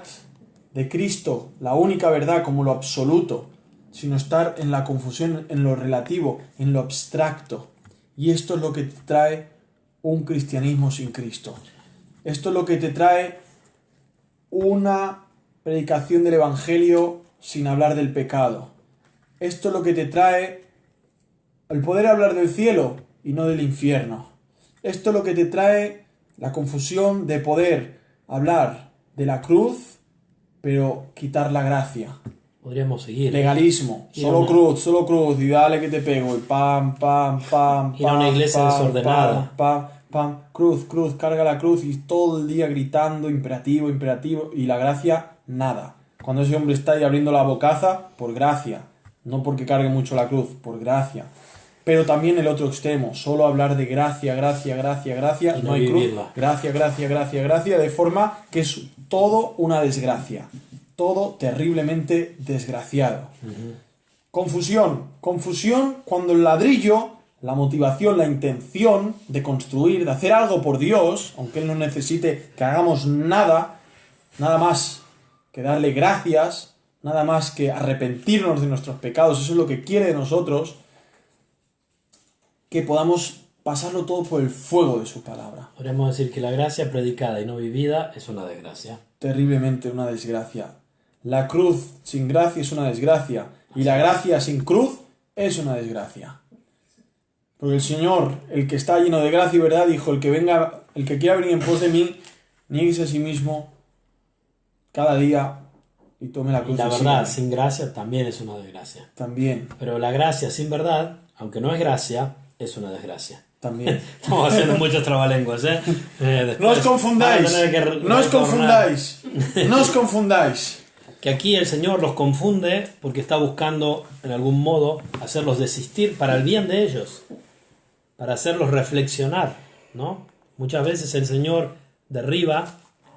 de Cristo, la única verdad como lo absoluto, sino estar en la confusión, en lo relativo, en lo abstracto. Y esto es lo que te trae un cristianismo sin Cristo. Esto es lo que te trae una predicación del Evangelio sin hablar del pecado. Esto es lo que te trae el poder hablar del cielo y no del infierno. Esto es lo que te trae la confusión de poder hablar de la cruz, pero quitar la gracia. Podríamos seguir. Legalismo, solo cruz, y dale que te pego, y pam, pam, pam, ir a una iglesia desordenada. Pam, cruz, carga la cruz, y todo el día gritando, imperativo, y la gracia, nada. Cuando ese hombre está ahí abriendo la bocaza, por gracia, no porque cargue mucho la cruz, por gracia. Pero también el otro extremo, solo hablar de gracia, Y no hay cruz, vivirla. gracia, de forma que es todo una desgracia, todo terriblemente desgraciado. Confusión cuando el ladrillo, la motivación, la intención de construir, de hacer algo por Dios, aunque Él no necesite que hagamos nada más que darle gracias, nada más que arrepentirnos de nuestros pecados, eso es lo que quiere de nosotros, que podamos pasarlo todo por el fuego de su palabra. Podríamos decir que la gracia predicada y no vivida es una desgracia. Terriblemente una desgracia. La cruz sin gracia es una desgracia. Y la gracia sin cruz es una desgracia. Porque el Señor, el que está lleno de gracia y verdad, dijo, el que quiera venir en pos de mí, nieguese a sí mismo cada día y tome la cruz. Y la verdad sin gracia también es una desgracia. También. Pero la gracia sin verdad, aunque no es gracia, es una desgracia. También. Estamos haciendo muchos trabalenguas, ¿eh? No os confundáis. No os confundáis. Que aquí el Señor los confunde porque está buscando en algún modo hacerlos desistir para el bien de ellos, para hacerlos reflexionar, ¿no? Muchas veces el Señor derriba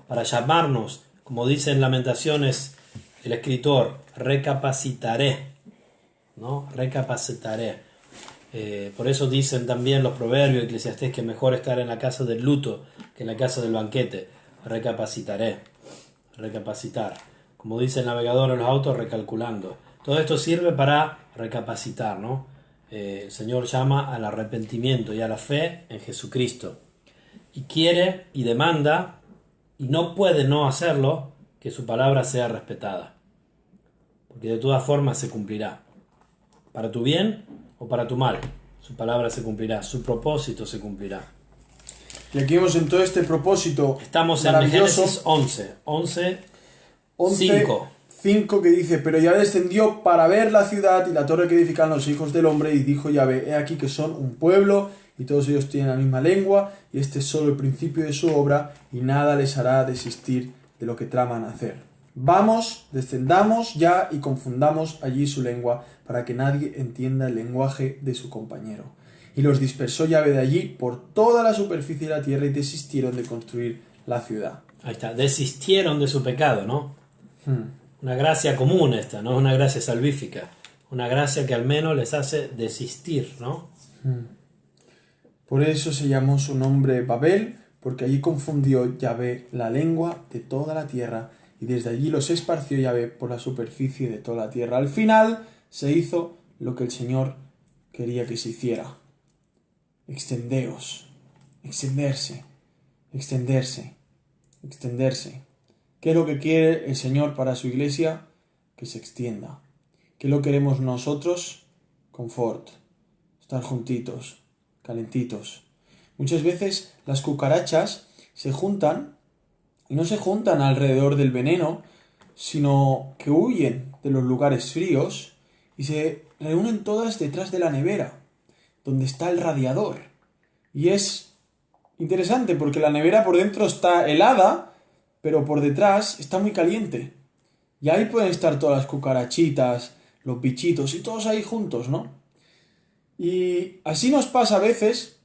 para llamarnos, como dice en Lamentaciones el escritor, recapacitaré, ¿no? Recapacitaré. Por eso dicen también los proverbios Eclesiastés que mejor estar en la casa del luto que en la casa del banquete. Recapacitar. Como dice el navegador en los autos, recalculando. Todo esto sirve para recapacitar, ¿no? El Señor llama al arrepentimiento y a la fe en Jesucristo. Y quiere y demanda, y no puede no hacerlo, que su palabra sea respetada. Porque de todas formas se cumplirá. Para tu bien o para tu mal, su palabra se cumplirá, su propósito se cumplirá. Y aquí vemos en todo este propósito Estamos en maravilloso, Génesis 11:5. 5 que dice: pero Yahvé descendió para ver la ciudad y la torre que edifican los hijos del hombre, y dijo Yahvé: he aquí que son un pueblo, y todos ellos tienen la misma lengua, y este es solo el principio de su obra, y nada les hará desistir de lo que traman hacer. Vamos, descendamos ya y confundamos allí su lengua, para que nadie entienda el lenguaje de su compañero. Y los dispersó Yahvé de allí por toda la superficie de la tierra, y desistieron de construir la ciudad. Ahí está, desistieron de su pecado, ¿no? Una gracia común esta, no es una gracia salvífica. Una gracia que al menos les hace desistir, ¿no? Por eso se llamó su nombre Babel, porque allí confundió Yahvé la lengua de toda la tierra, y desde allí los esparció Yahvé por la superficie de toda la tierra. Al final se hizo lo que el Señor quería que se hiciera. Extendeos, extenderse, extenderse, extenderse. ¿Qué es lo que quiere el Señor para su iglesia? Que se extienda. ¿Qué lo queremos nosotros? Confort, estar juntitos, calentitos. Muchas veces las cucarachas se juntan, y no se juntan alrededor del veneno, sino que huyen de los lugares fríos y se reúnen todas detrás de la nevera, donde está el radiador. Y es interesante porque la nevera por dentro está helada, pero por detrás está muy caliente. Y ahí pueden estar todas las cucarachitas, los bichitos, y todos ahí juntos, ¿no? Y así nos pasa a veces,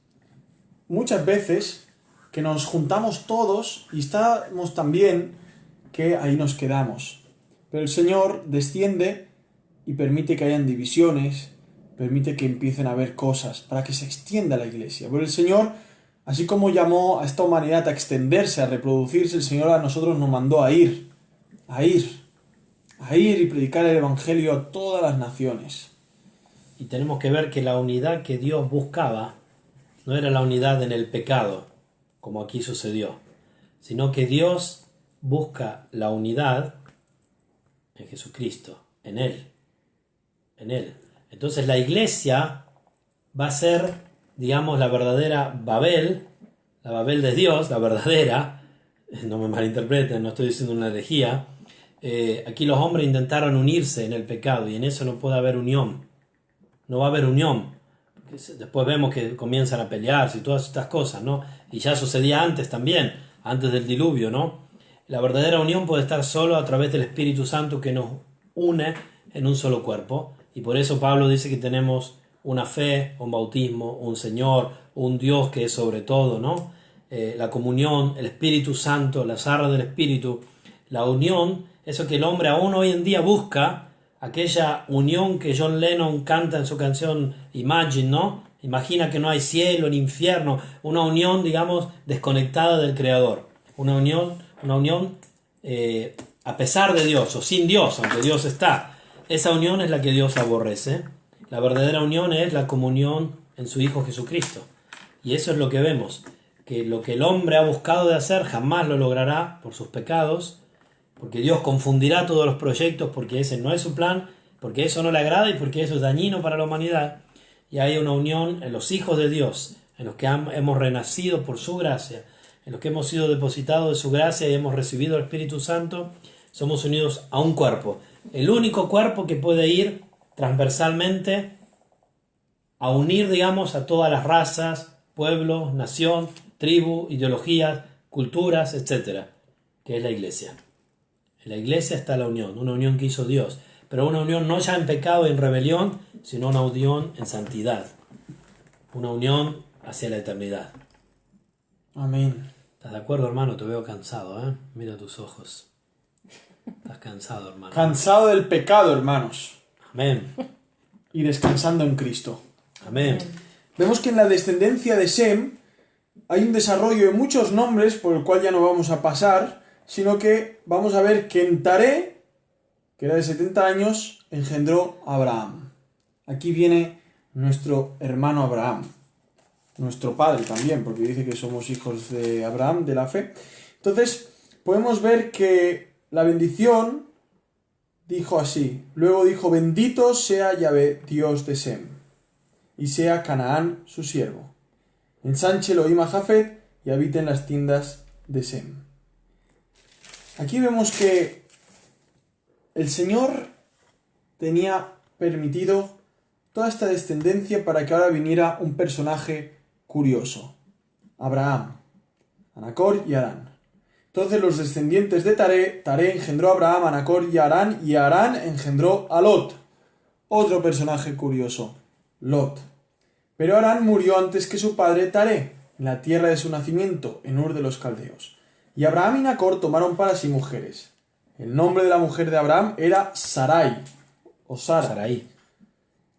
muchas veces, que nos juntamos todos y estamos tan bien que ahí nos quedamos. Pero el Señor desciende y permite que hayan divisiones, permite que empiecen a haber cosas para que se extienda la iglesia. Pero el Señor, así como llamó a esta humanidad a extenderse, a reproducirse, el Señor a nosotros nos mandó a ir y predicar el Evangelio a todas las naciones. Y tenemos que ver que la unidad que Dios buscaba no era la unidad en el pecado, como aquí sucedió, sino que Dios busca la unidad en Jesucristo, en Él. Entonces la iglesia va a ser, digamos, la verdadera Babel, la Babel de Dios, la verdadera, no me malinterpreten, no estoy diciendo una herejía. Aquí los hombres intentaron unirse en el pecado y en eso no puede haber unión, no va a haber unión. Después vemos que comienzan a pelearse y todas estas cosas, ¿no? Y ya sucedía antes también, antes del diluvio, ¿no? La verdadera unión puede estar solo a través del Espíritu Santo que nos une en un solo cuerpo. Y por eso Pablo dice que tenemos una fe, un bautismo, un Señor, un Dios que es sobre todo, ¿no? La comunión, el Espíritu Santo, las arras del Espíritu, la unión, eso que el hombre aún hoy en día busca, aquella unión que John Lennon canta en su canción Imagine, ¿no? Imagina que no hay cielo ni infierno, una unión, digamos, desconectada del Creador, una unión a pesar de Dios o sin Dios, aunque Dios está. Esa unión es la que Dios aborrece. La verdadera unión es la comunión en su Hijo Jesucristo. Y eso es lo que vemos, que lo que el hombre ha buscado de hacer jamás lo logrará por sus pecados, porque Dios confundirá todos los proyectos, porque ese no es su plan, porque eso no le agrada y porque eso es dañino para la humanidad. Y hay una unión en los hijos de Dios, en los que hemos renacido por su gracia, en los que hemos sido depositados de su gracia y hemos recibido el Espíritu Santo, somos unidos a un cuerpo. El único cuerpo que puede ir transversalmente a unir, digamos, a todas las razas, pueblos, nación, tribu, ideologías, culturas, etc., que es la iglesia. En la iglesia está la unión, una unión que hizo Dios, pero una unión no ya en pecado y en rebelión, sino una unión en santidad, una unión hacia la eternidad. Amén. ¿Estás de acuerdo, hermano? Te veo cansado, ¿eh? Mira tus ojos. Estás cansado, hermano. Cansado del pecado, hermanos. Amén. Y descansando en Cristo. Amén. Vemos que en la descendencia de Sem hay un desarrollo de muchos nombres por el cual ya no vamos a pasar, sino que vamos a ver que en Taré, que era de 70 años, engendró a Abraham. Aquí viene nuestro hermano Abraham, nuestro padre también, porque dice que somos hijos de Abraham, de la fe. Entonces, podemos ver que la bendición dijo así. Luego dijo, bendito sea Yahvé, Dios de Sem, y sea Canaán su siervo. Ensanche Elohim a Jafet y habite en las tiendas de Sem. Aquí vemos que el Señor tenía permitido toda esta descendencia para que ahora viniera un personaje curioso. Abraham, Anacor y Harán. Entonces los descendientes de Taré engendró a Abraham, a Anacor y a Harán engendró a Lot. Otro personaje curioso, Lot. Pero Harán murió antes que su padre Taré, en la tierra de su nacimiento, en Ur de los Caldeos. Y Abraham y Nacor tomaron para sí mujeres. El nombre de la mujer de Abraham era Sarai, o Sara. Sarai.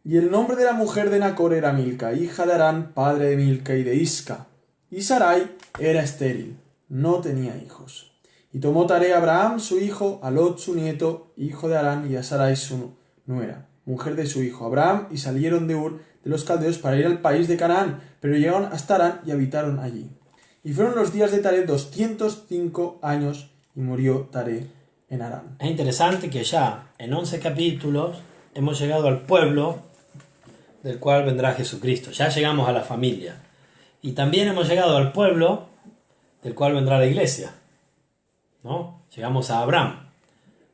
Y el nombre de la mujer de Nacor era Milca, hija de Harán, padre de Milca y de Isca. Y Sarai era estéril, no tenía hijos. Y tomó Taré a Abraham su hijo, a Lot su nieto, hijo de Harán, y a Sarai su nuera, mujer de su hijo Abraham, y salieron de Ur de los Caldeos para ir al país de Canaán, pero llegaron hasta Harán y habitaron allí. Y fueron los días de Taré 205 años, y murió Taré en Harán. Es interesante que ya en 11 capítulos hemos llegado al pueblo del cual vendrá Jesucristo. Ya llegamos a la familia. Y también hemos llegado al pueblo del cual vendrá la iglesia, ¿no? Llegamos a Abraham.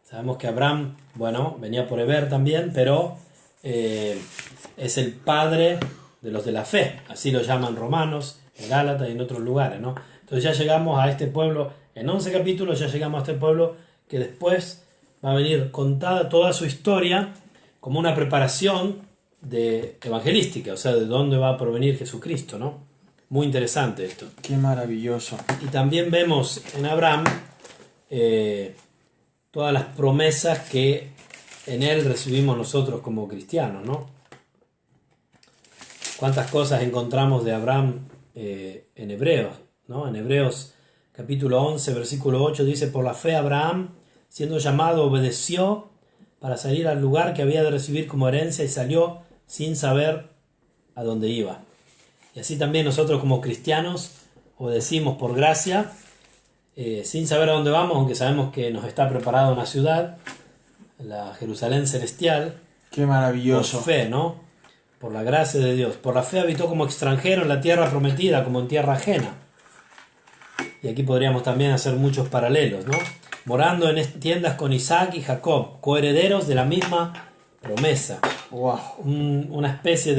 Sabemos que Abraham, bueno, venía por Heber también, pero es el padre de los de la fe. Así lo llaman Romanos, en Gálatas y en otros lugares, ¿no? Entonces ya llegamos a este pueblo, en 11 capítulos ya llegamos a este pueblo que después va a venir contada toda su historia como una preparación evangelística, o sea, de dónde va a provenir Jesucristo, ¿no? Muy interesante esto. ¡Qué maravilloso! Y también vemos en Abraham todas las promesas que en él recibimos nosotros como cristianos, ¿no? Cuántas cosas encontramos de Abraham en Hebreos, ¿no? En Hebreos capítulo 11, versículo 8 dice, por la fe Abraham, siendo llamado, obedeció para salir al lugar que había de recibir como herencia y salió sin saber a dónde iba. Y así también nosotros como cristianos obedecimos por gracia, sin saber a dónde vamos, aunque sabemos que nos está preparada una ciudad, la Jerusalén celestial. ¡Qué maravilloso! Por fe, ¿no? Por la gracia de Dios. Por la fe habitó como extranjero en la tierra prometida, como en tierra ajena. Y aquí podríamos también hacer muchos paralelos, ¿no? Morando en tiendas con Isaac y Jacob, coherederos de la misma promesa. ¡Wow! Una especie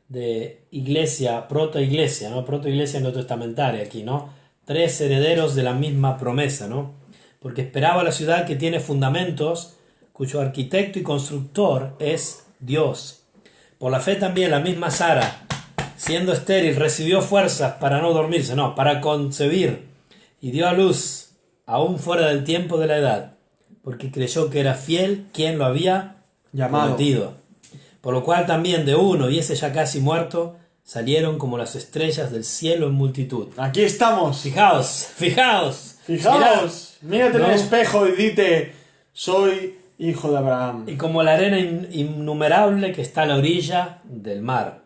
de iglesia, protoiglesia, ¿no? Protoiglesia neotestamentaria aquí, ¿no? 3 herederos de la misma promesa, ¿no? Porque esperaba la ciudad que tiene fundamentos, cuyo arquitecto y constructor es Dios. Por la fe también la misma Sara, siendo estéril, recibió fuerzas para no dormirse, no, para concebir, y dio a luz, aún fuera del tiempo de la edad, porque creyó que era fiel quien lo había prometido. Por lo cual también de uno, y ese ya casi muerto, salieron como las estrellas del cielo en multitud. ¡Aquí estamos! Fijaos. ¡Fijaos! Mírate en ¿no? el espejo y dite, soy hijo de Abraham. Y como la arena innumerable que está a la orilla del mar.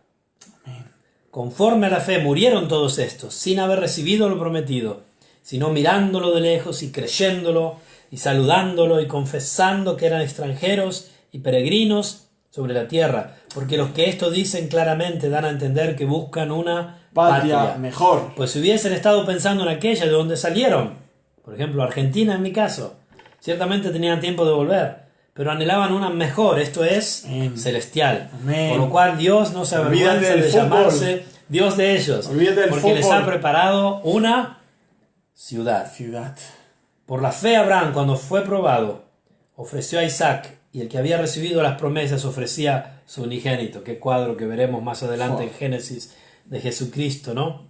Amén. Conforme a la fe murieron todos estos, sin haber recibido lo prometido, sino mirándolo de lejos y creyéndolo, y saludándolo y confesando que eran extranjeros y peregrinos sobre la tierra, porque los que esto dicen claramente dan a entender que buscan una Patria mejor. Pues si hubiesen estado pensando en aquella de donde salieron, por ejemplo Argentina en mi caso, ciertamente tenían tiempo de volver, pero anhelaban una mejor, esto es, Amén. Celestial. Amén. Por lo cual Dios no se avergüenza de llamarse Dios de ellos, porque les ha preparado una ciudad. Por la fe Abraham, cuando fue probado, ofreció a Isaac, y el que había recibido las promesas ofrecía su unigénito. Qué cuadro que veremos más adelante en Génesis de Jesucristo, ¿no?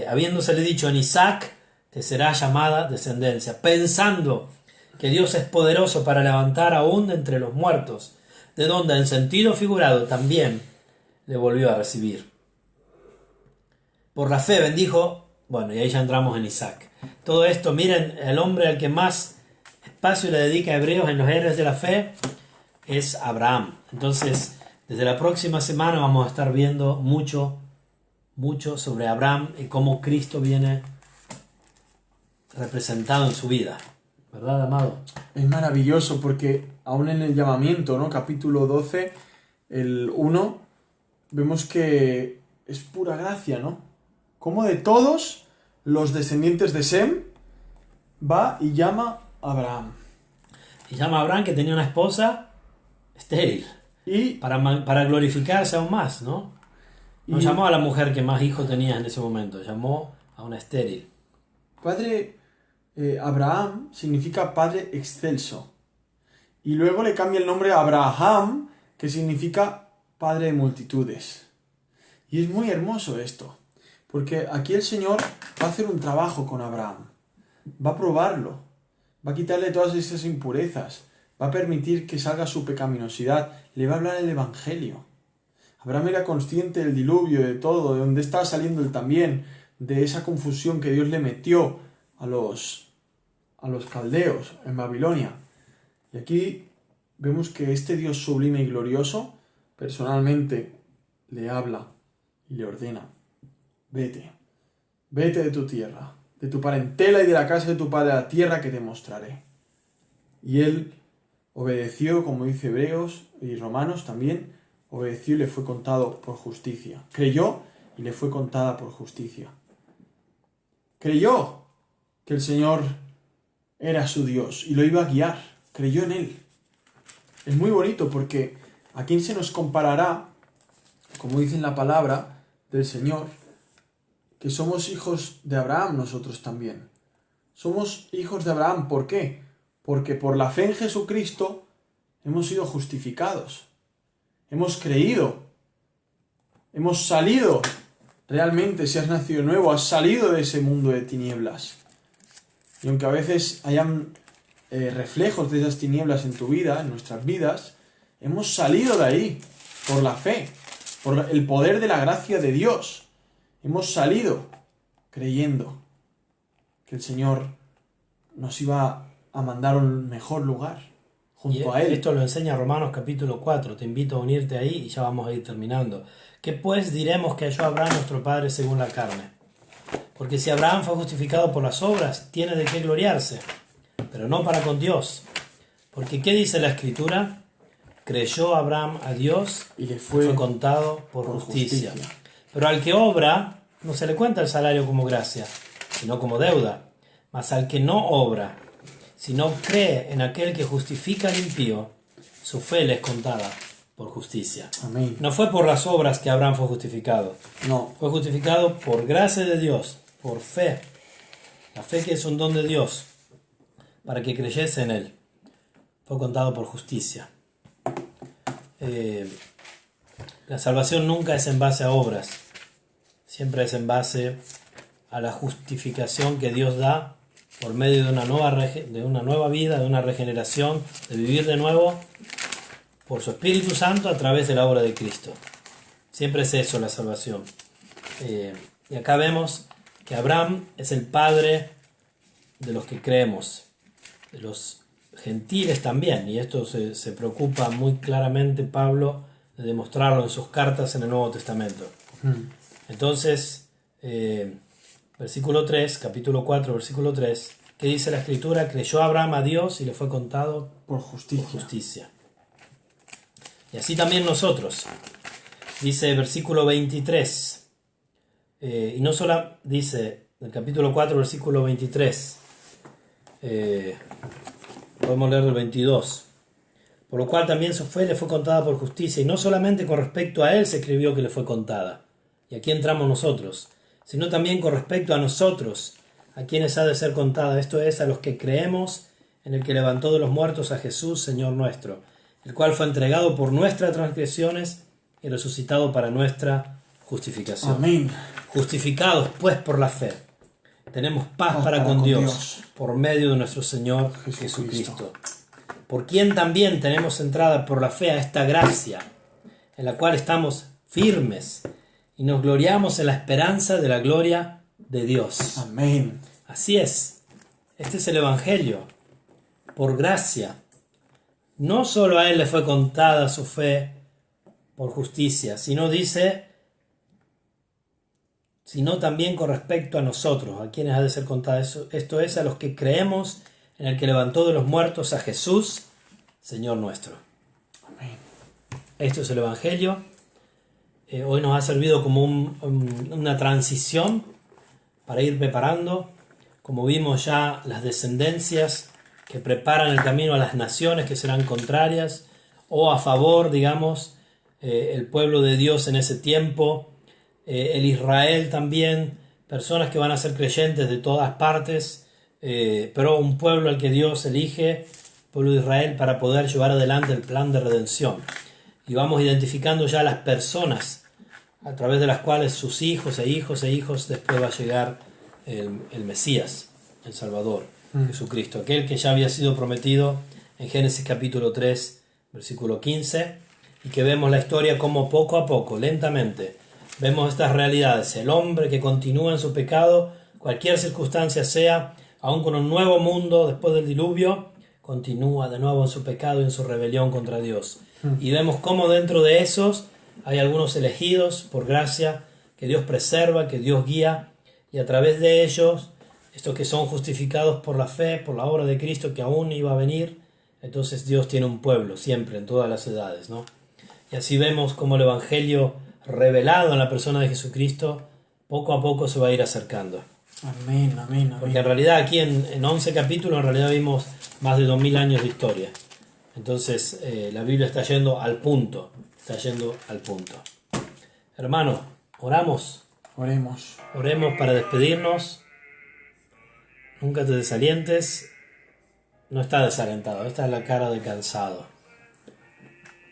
Habiéndosele dicho, en Isaac te será llamada descendencia, pensando que Dios es poderoso para levantar aún de entre los muertos, de donde en sentido figurado también le volvió a recibir. Por la fe bendijo, bueno, y ahí ya entramos en Isaac. Todo esto, miren, el hombre al que más espacio le dedica a Hebreos en los héroes de la fe es Abraham. Entonces, desde la próxima semana vamos a estar viendo mucho sobre Abraham y cómo Cristo viene representado en su vida. ¿Verdad, amado? Es maravilloso porque aún en el llamamiento, ¿no? Capítulo 12, el 1, vemos que es pura gracia, ¿no? Como de todos los descendientes de Sem va y llama a Abraham. Y llama a Abraham, que tenía una esposa estéril. Y para glorificarse aún más, ¿no? No llamó a la mujer que más hijos tenía en ese momento, llamó a una estéril. Padre Abraham significa padre excelso. Y luego le cambia el nombre a Abraham, que significa padre de multitudes. Y es muy hermoso esto, porque aquí el Señor va a hacer un trabajo con Abraham. Va a probarlo, va a quitarle todas esas impurezas, va a permitir que salga su pecaminosidad, le va a hablar el Evangelio. Abraham era consciente del diluvio, de todo, de dónde estaba saliendo él también, de esa confusión que Dios le metió a los caldeos en Babilonia. Y aquí vemos que este Dios sublime y glorioso personalmente le habla y le ordena: vete de tu tierra, de tu parentela y de la casa de tu padre a la tierra que te mostraré. Y él obedeció, como dice Hebreos y Romanos también, obedeció y le fue contado por justicia. Creyó y le fue contada por justicia. Creyó que el Señor era su Dios y lo iba a guiar. Creyó en Él. Es muy bonito porque ¿a quién se nos comparará, como dice en la palabra del Señor, que somos hijos de Abraham nosotros también? Somos hijos de Abraham, ¿por qué? Porque por la fe en Jesucristo hemos sido justificados. Hemos creído. Hemos salido. Realmente, si has nacido nuevo, has salido de ese mundo de tinieblas. Y aunque a veces hayan reflejos de esas tinieblas en tu vida, en nuestras vidas, hemos salido de ahí por la fe, por el poder de la gracia de Dios. Hemos salido creyendo que el Señor nos iba a mandar a un mejor lugar junto a Él. Esto lo enseña Romanos capítulo 4. Te invito a unirte ahí y ya vamos a ir terminando. ¿Qué pues diremos que halló Abraham nuestro padre según la carne? Porque si Abraham fue justificado por las obras, tiene de qué gloriarse, pero no para con Dios. Porque ¿qué dice la Escritura? Creyó Abraham a Dios y le fue contado por justicia. Pero al que obra, no se le cuenta el salario como gracia, sino como deuda. Mas al que no obra, sino cree en aquel que justifica al impío, su fe le es contada por justicia. Amén. No fue por las obras que Abraham fue justificado. No. Fue justificado por gracia de Dios, por fe. La fe que es un don de Dios, para que creyese en Él. Fue contado por justicia. La salvación nunca es en base a obras. Siempre es en base a la justificación que Dios da por medio de una nueva vida, de una regeneración, de vivir de nuevo por su Espíritu Santo a través de la obra de Cristo. Siempre es eso la salvación. Y acá vemos que Abraham es el padre de los que creemos, de los gentiles también, y esto se preocupa muy claramente Pablo de demostrarlo en sus cartas en el Nuevo Testamento. Entonces, versículo 3, capítulo 4, versículo 3, ¿qué dice la Escritura? Creyó Abraham a Dios y le fue contado por justicia. Y así también nosotros. Dice versículo 23, y no solo dice el capítulo 4, versículo 23, podemos leer el 22. Por lo cual también su fe le fue contada por justicia, y no solamente con respecto a él se escribió que le fue contada, y aquí entramos nosotros, sino también con respecto a nosotros, a quienes ha de ser contada, esto es, a los que creemos en el que levantó de los muertos a Jesús, Señor nuestro, el cual fue entregado por nuestras transgresiones y resucitado para nuestra justificación. Amén. Justificados pues por la fe, tenemos paz para con Dios por medio de nuestro Señor Jesucristo, por quien también tenemos entrada por la fe a esta gracia, en la cual estamos firmes, y nos gloriamos en la esperanza de la gloria de Dios. Amén. Así es. Este es el Evangelio. Por gracia. No solo a él le fue contada su fe por justicia, sino también con respecto a nosotros, a quienes ha de ser contada eso. Esto es, a los que creemos en el que levantó de los muertos a Jesús, Señor nuestro. Amén. Esto es el Evangelio. Hoy nos ha servido como una transición para ir preparando, como vimos ya, las descendencias que preparan el camino a las naciones que serán contrarias, o a favor, digamos, el pueblo de Dios en ese tiempo, el Israel también, personas que van a ser creyentes de todas partes, pero un pueblo al que Dios elige, el pueblo de Israel, para poder llevar adelante el plan de redención. Y vamos identificando ya las personas a través de las cuales sus hijos e hijos e hijos después va a llegar el Mesías, el Salvador, Jesucristo, aquel que ya había sido prometido en Génesis capítulo 3, versículo 15, y que vemos la historia como poco a poco, lentamente, vemos estas realidades. El hombre que continúa en su pecado, cualquier circunstancia sea, aún con un nuevo mundo después del diluvio, continúa de nuevo en su pecado y en su rebelión contra Dios. Y vemos cómo dentro de esos hay algunos elegidos por gracia, que Dios preserva, que Dios guía, y a través de ellos, estos que son justificados por la fe, por la obra de Cristo que aún iba a venir, entonces Dios tiene un pueblo siempre, en todas las edades, ¿no? Y así vemos cómo el Evangelio revelado en la persona de Jesucristo poco a poco se va a ir acercando. Amén, amén, amén. Porque en realidad aquí en 11 capítulos en realidad vimos más de 2000 años de historia. Entonces la Biblia está yendo al punto. Hermano, oramos. Oremos para despedirnos. Nunca te desalientes. No está desalentado, esta es la cara de cansado.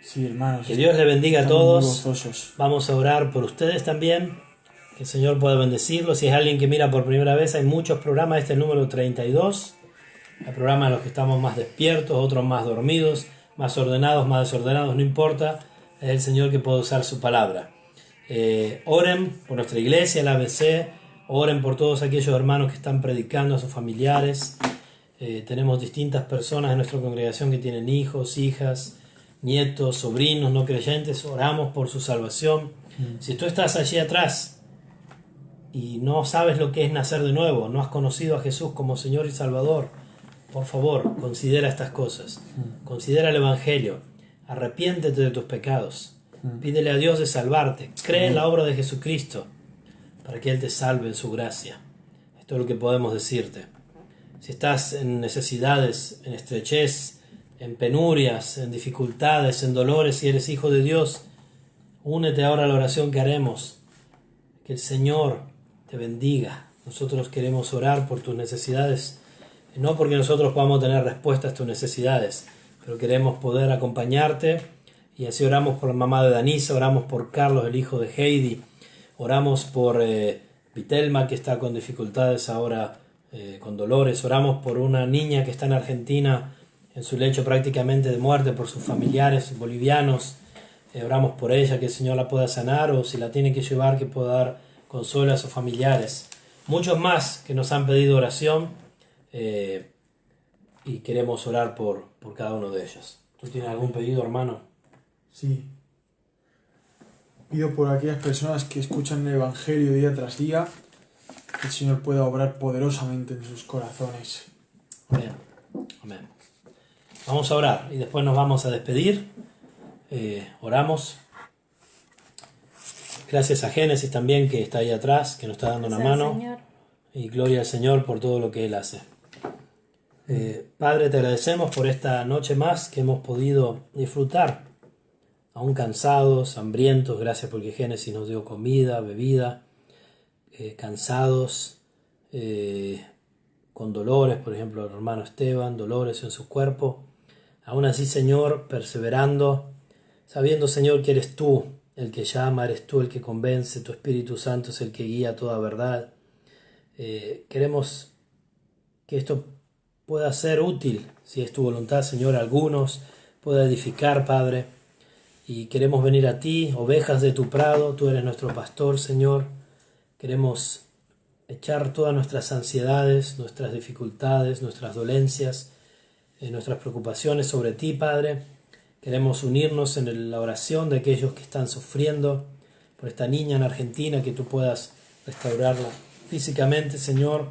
Sí, hermanos. Que Dios le bendiga a todos. Gozosos. Vamos a orar por ustedes también. Que el Señor pueda bendecirlos. Si es alguien que mira por primera vez, hay muchos programas. Este es el número 32. Hay programas en los que estamos más despiertos, otros más dormidos, más ordenados, más desordenados, no importa. Es el Señor que puede usar su palabra. Oren por nuestra iglesia, el ABC. Oren por todos aquellos hermanos que están predicando a sus familiares. Tenemos distintas personas en nuestra congregación que tienen hijos, hijas, nietos, sobrinos, no creyentes. Oramos por su salvación. Si tú estás allí atrás y no sabes lo que es nacer de nuevo, no has conocido a Jesús como Señor y Salvador, por favor, considera estas cosas. Considera el Evangelio. Arrepiéntete de tus pecados. Pídele a Dios de salvarte. Cree en la obra de Jesucristo para que Él te salve en su gracia. Esto es lo que podemos decirte. Si estás en necesidades, en estrechez, en penurias, en dificultades, en dolores, si eres hijo de Dios, únete ahora a la oración que haremos. Que el Señor te bendiga. Nosotros queremos orar por tus necesidades, no porque nosotros podamos tener respuestas a tus necesidades, pero queremos poder acompañarte, y así oramos por la mamá de Danisa, oramos por Carlos, el hijo de Heidi, oramos por Vitelma, que está con dificultades ahora, con dolores, oramos por una niña que está en Argentina en su lecho prácticamente de muerte por sus familiares bolivianos. Oramos por ella, que el Señor la pueda sanar, o si la tiene que llevar, que pueda dar consuelo a sus familiares. Muchos más que nos han pedido oración, y queremos orar por cada uno de ellos. ¿Tú tienes algún pedido, hermano? Sí. Pido por aquellas personas que escuchan el Evangelio día tras día, que el Señor pueda obrar poderosamente en sus corazones. Amén. Amén. Vamos a orar y después nos vamos a despedir. Oramos. Gracias a Génesis también, que está ahí atrás, que nos está dando una mano. Señor. Y gloria al Señor por todo lo que Él hace. Padre, te agradecemos por esta noche más que hemos podido disfrutar, aún cansados, hambrientos. Gracias porque Génesis nos dio comida, bebida, cansados, con dolores, por ejemplo el hermano Esteban, dolores en su cuerpo. Aún así, Señor, perseverando, sabiendo, Señor, que eres tú el que llama, eres tú el que convence, tu Espíritu Santo es el que guía toda verdad. Queremos que esto pueda ser útil, si es tu voluntad, Señor, a algunos, pueda edificar, Padre, y queremos venir a ti, ovejas de tu prado, tú eres nuestro pastor, Señor. Queremos echar todas nuestras ansiedades, nuestras dificultades, nuestras dolencias, nuestras preocupaciones sobre ti, Padre. Queremos unirnos en la oración de aquellos que están sufriendo por esta niña en Argentina, que tú puedas restaurarla físicamente, Señor,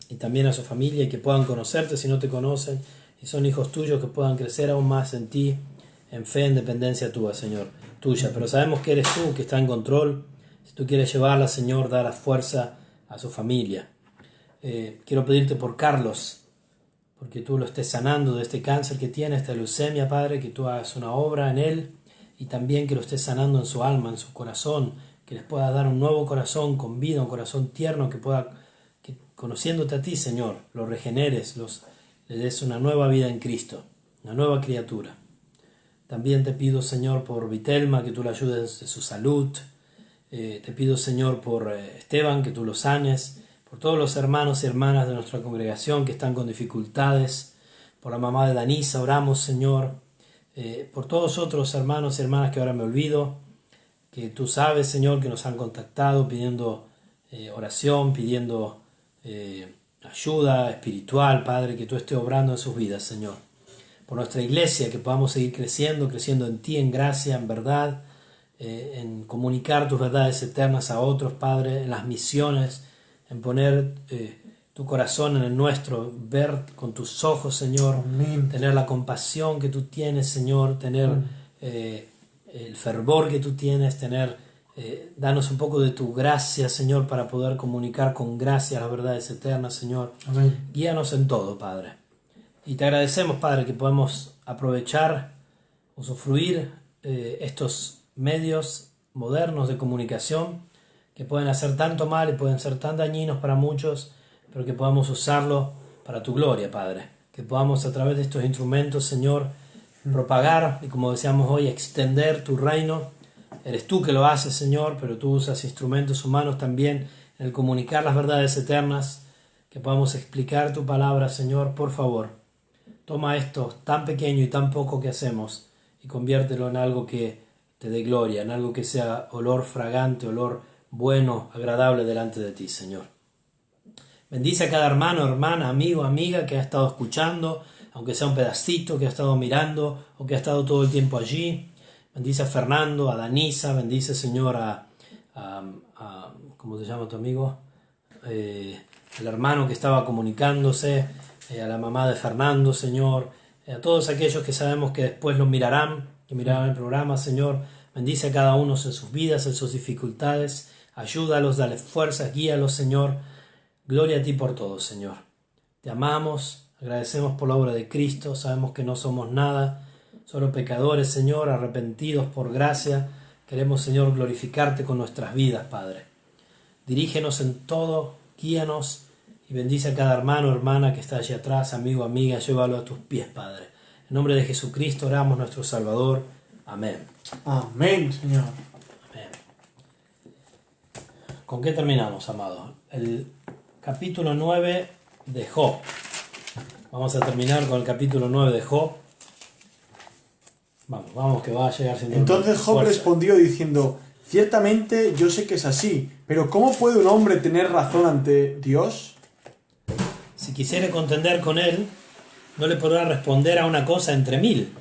y también a su familia, y que puedan conocerte si no te conocen, y son hijos tuyos, que puedan crecer aún más en ti, en fe, en dependencia tuya, Señor, tuya. Pero sabemos que eres tú que está en control. Si tú quieres llevarla, Señor, dar fuerza a su familia. Quiero pedirte por Carlos, porque tú lo estés sanando de este cáncer que tiene, esta leucemia, Padre, que tú hagas una obra en él, y también que lo estés sanando en su alma, en su corazón, que les pueda dar un nuevo corazón con vida, un corazón tierno, que conociéndote a ti, Señor, lo regeneres, le des una nueva vida en Cristo, una nueva criatura. También te pido, Señor, por Vitelma, que tú le ayudes de su salud. Te pido, Señor, por Esteban, que tú lo sanes, por todos los hermanos y hermanas de nuestra congregación que están con dificultades, por la mamá de Danisa, oramos, Señor, por todos otros hermanos y hermanas que ahora me olvido, que tú sabes, Señor, que nos han contactado pidiendo oración, pidiendo ayuda espiritual, Padre, que tú estés obrando en sus vidas, Señor. Por nuestra iglesia, que podamos seguir creciendo en ti, en gracia, en verdad, en comunicar tus verdades eternas a otros, Padre, en las misiones, en poner tu corazón en el nuestro, ver con tus ojos, Señor, Amén. Tener la compasión que tú tienes, Señor, tener el fervor que tú tienes, danos un poco de tu gracia, Señor, para poder comunicar con gracia las verdades eternas, Señor. Amén. Guíanos en todo, Padre. Y te agradecemos, Padre, que podemos aprovechar, usufruir estos medios modernos de comunicación que pueden hacer tanto mal y pueden ser tan dañinos para muchos, pero que podamos usarlo para tu gloria, Padre. Que podamos a través de estos instrumentos, Señor, propagar y, como decíamos hoy, extender tu reino. Eres tú que lo haces, Señor, pero tú usas instrumentos humanos también en el comunicar las verdades eternas, que podamos explicar tu palabra, Señor, por favor. Toma esto tan pequeño y tan poco que hacemos y conviértelo en algo que te dé gloria, en algo que sea olor fragante, olor bueno, agradable delante de ti, Señor. Bendice a cada hermano, hermana, amigo, amiga que ha estado escuchando, aunque sea un pedacito, que ha estado mirando o que ha estado todo el tiempo allí. Bendice a Fernando, a Danisa, bendice, Señor, a ¿cómo se llama tu amigo? El hermano que estaba comunicándose, a la mamá de Fernando, Señor, a todos aquellos que sabemos que después lo mirarán, que mirarán el programa, Señor. Bendice a cada uno en sus vidas, en sus dificultades. Ayúdalos, dale fuerzas, guíalos, Señor. Gloria a ti por todo, Señor. Te amamos, agradecemos por la obra de Cristo. Sabemos que no somos nada, solo pecadores, Señor, arrepentidos por gracia. Queremos, Señor, glorificarte con nuestras vidas, Padre. Dirígenos en todo, guíanos y bendice a cada hermano, hermana que está allí atrás, amigo, amiga. Llévalo a tus pies, Padre. En nombre de Jesucristo oramos, nuestro Salvador. Amén. Amén, Señor. Amén. ¿Con qué terminamos, amados? El capítulo 9 de Job. Vamos a terminar con el capítulo 9 de Job. Vamos, que va a llegar sin Entonces Job respondió diciendo: ciertamente yo sé que es así, pero ¿cómo puede un hombre tener razón ante Dios? Si quisiere contender con él, no le podrá responder a una cosa entre mil.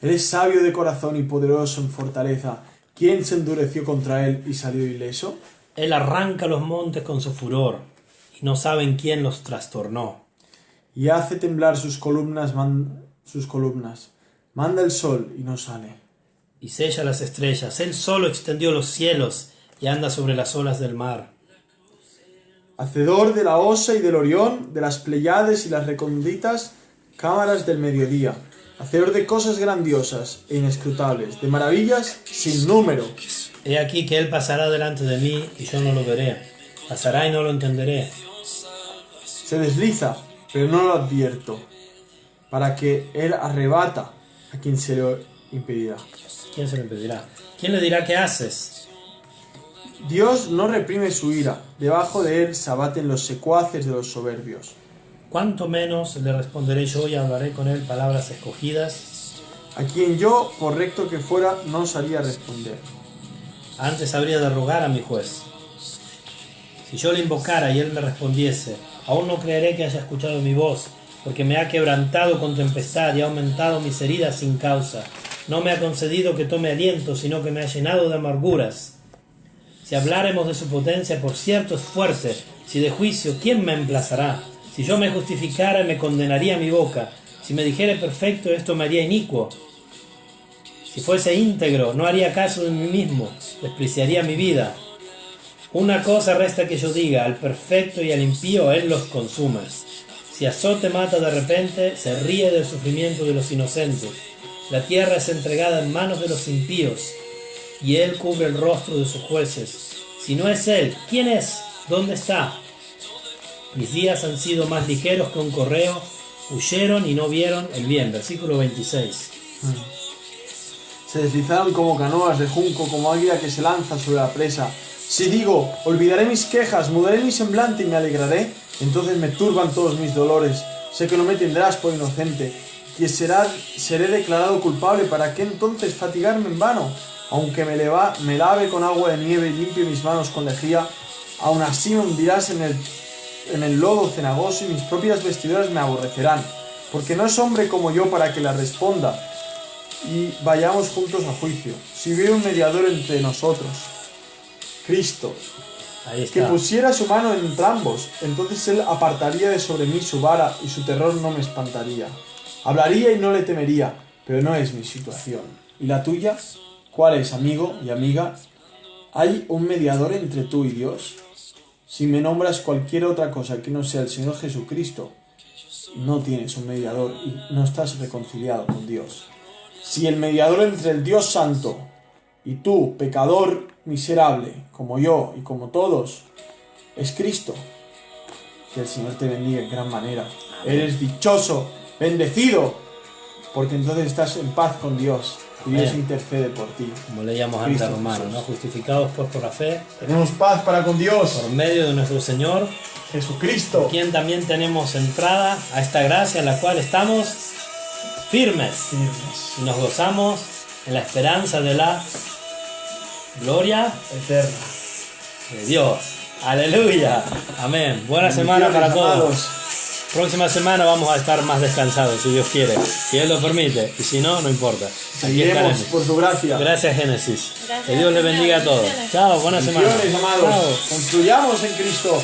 Él es sabio de corazón y poderoso en fortaleza. ¿Quién se endureció contra él y salió ileso? Él arranca los montes con su furor, y no saben quién los trastornó. Y hace temblar sus columnas. Manda el sol y no sale. Y sella las estrellas. Él solo extendió los cielos y anda sobre las olas del mar. Hacedor de la Osa y del Orión, de las Pleiades y las recónditas cámaras del mediodía. Hacedor de cosas grandiosas e inescrutables, de maravillas sin número. He aquí que él pasará delante de mí y yo no lo veré. Pasará y no lo entenderé. Se desliza, pero no lo advierto, para que él arrebata a quien se lo impedirá. ¿Quién se lo impedirá? ¿Quién le dirá qué haces? Dios no reprime su ira, debajo de él se abaten los secuaces de los soberbios. ¿Cuánto menos le responderé yo y hablaré con él palabras escogidas? a quien yo, por recto que fuera, no osaría responder. Antes habría de rogar a mi juez. Si yo le invocara y él me respondiese, aún no creeré que haya escuchado mi voz, porque me ha quebrantado con tempestad y ha aumentado mis heridas sin causa. No me ha concedido que tome aliento, sino que me ha llenado de amarguras. Si habláremos de su potencia, por cierto es fuerte. Si de juicio, ¿quién me emplazará? Si yo me justificara, me condenaría mi boca. Si me dijere perfecto, esto me haría inicuo. Si fuese íntegro, no haría caso de mí mismo, despreciaría mi vida. Una cosa resta que yo diga, al perfecto y al impío él los consume. Si azote mata de repente, se ríe del sufrimiento de los inocentes. La tierra es entregada en manos de los impíos, y él cubre el rostro de sus jueces. Si no es él, ¿quién es? ¿Dónde está? Mis días han sido más ligeros que un correo, huyeron y no vieron el bien. Versículo 26. Se deslizaron como canoas de junco, como águila que se lanza sobre la presa. Si digo, olvidaré mis quejas, mudaré mi semblante y me alegraré, entonces me turban todos mis dolores. Sé que no me tendrás por inocente, que seré declarado culpable. ¿Para qué entonces fatigarme en vano? Aunque me lave con agua de nieve y limpie mis manos con lejía, aún así me hundirás en el lodo cenagoso y mis propias vestiduras me aborrecerán. Porque no es hombre como yo para que la responda y vayamos juntos a juicio. Si hubiera un mediador entre nosotros, Cristo, Ahí está. que pusiera su mano en entrambos, entonces él apartaría de sobre mí su vara y su terror no me espantaría. Hablaría y no le temería, pero no es mi situación. ¿Y la tuya? ¿Cuál es, amigo y amiga? ¿Hay un mediador entre tú y Dios? Si me nombras cualquier otra cosa que no sea el Señor Jesucristo, no tienes un mediador y no estás reconciliado con Dios. Si el mediador entre el Dios Santo y tú, pecador miserable, como yo y como todos, es Cristo, que el Señor te bendiga en gran manera. Eres dichoso, bendecido, porque entonces estás en paz con Dios y Dios intercede por ti. Como leíamos antes a Romanos, ¿no? Justificados por la fe, Tenemos paz para con Dios, por medio de nuestro Señor, Jesucristo, quien también tenemos entrada a esta gracia en la cual estamos firmes y nos gozamos en la esperanza de la gloria eterna. de Dios. Aleluya. Amén. Buena semana para todos. Amados. Próxima semana vamos a estar más descansados, si Dios quiere, si Él lo permite, y si no, no importa. Aquí Seguiremos estaremos. por su gracia. Gracias, Génesis. Gracias, que Dios les bendiga a todos. bendiciones. Chao, buena semana. Bendiciones, amados. Chao. Construyamos en Cristo.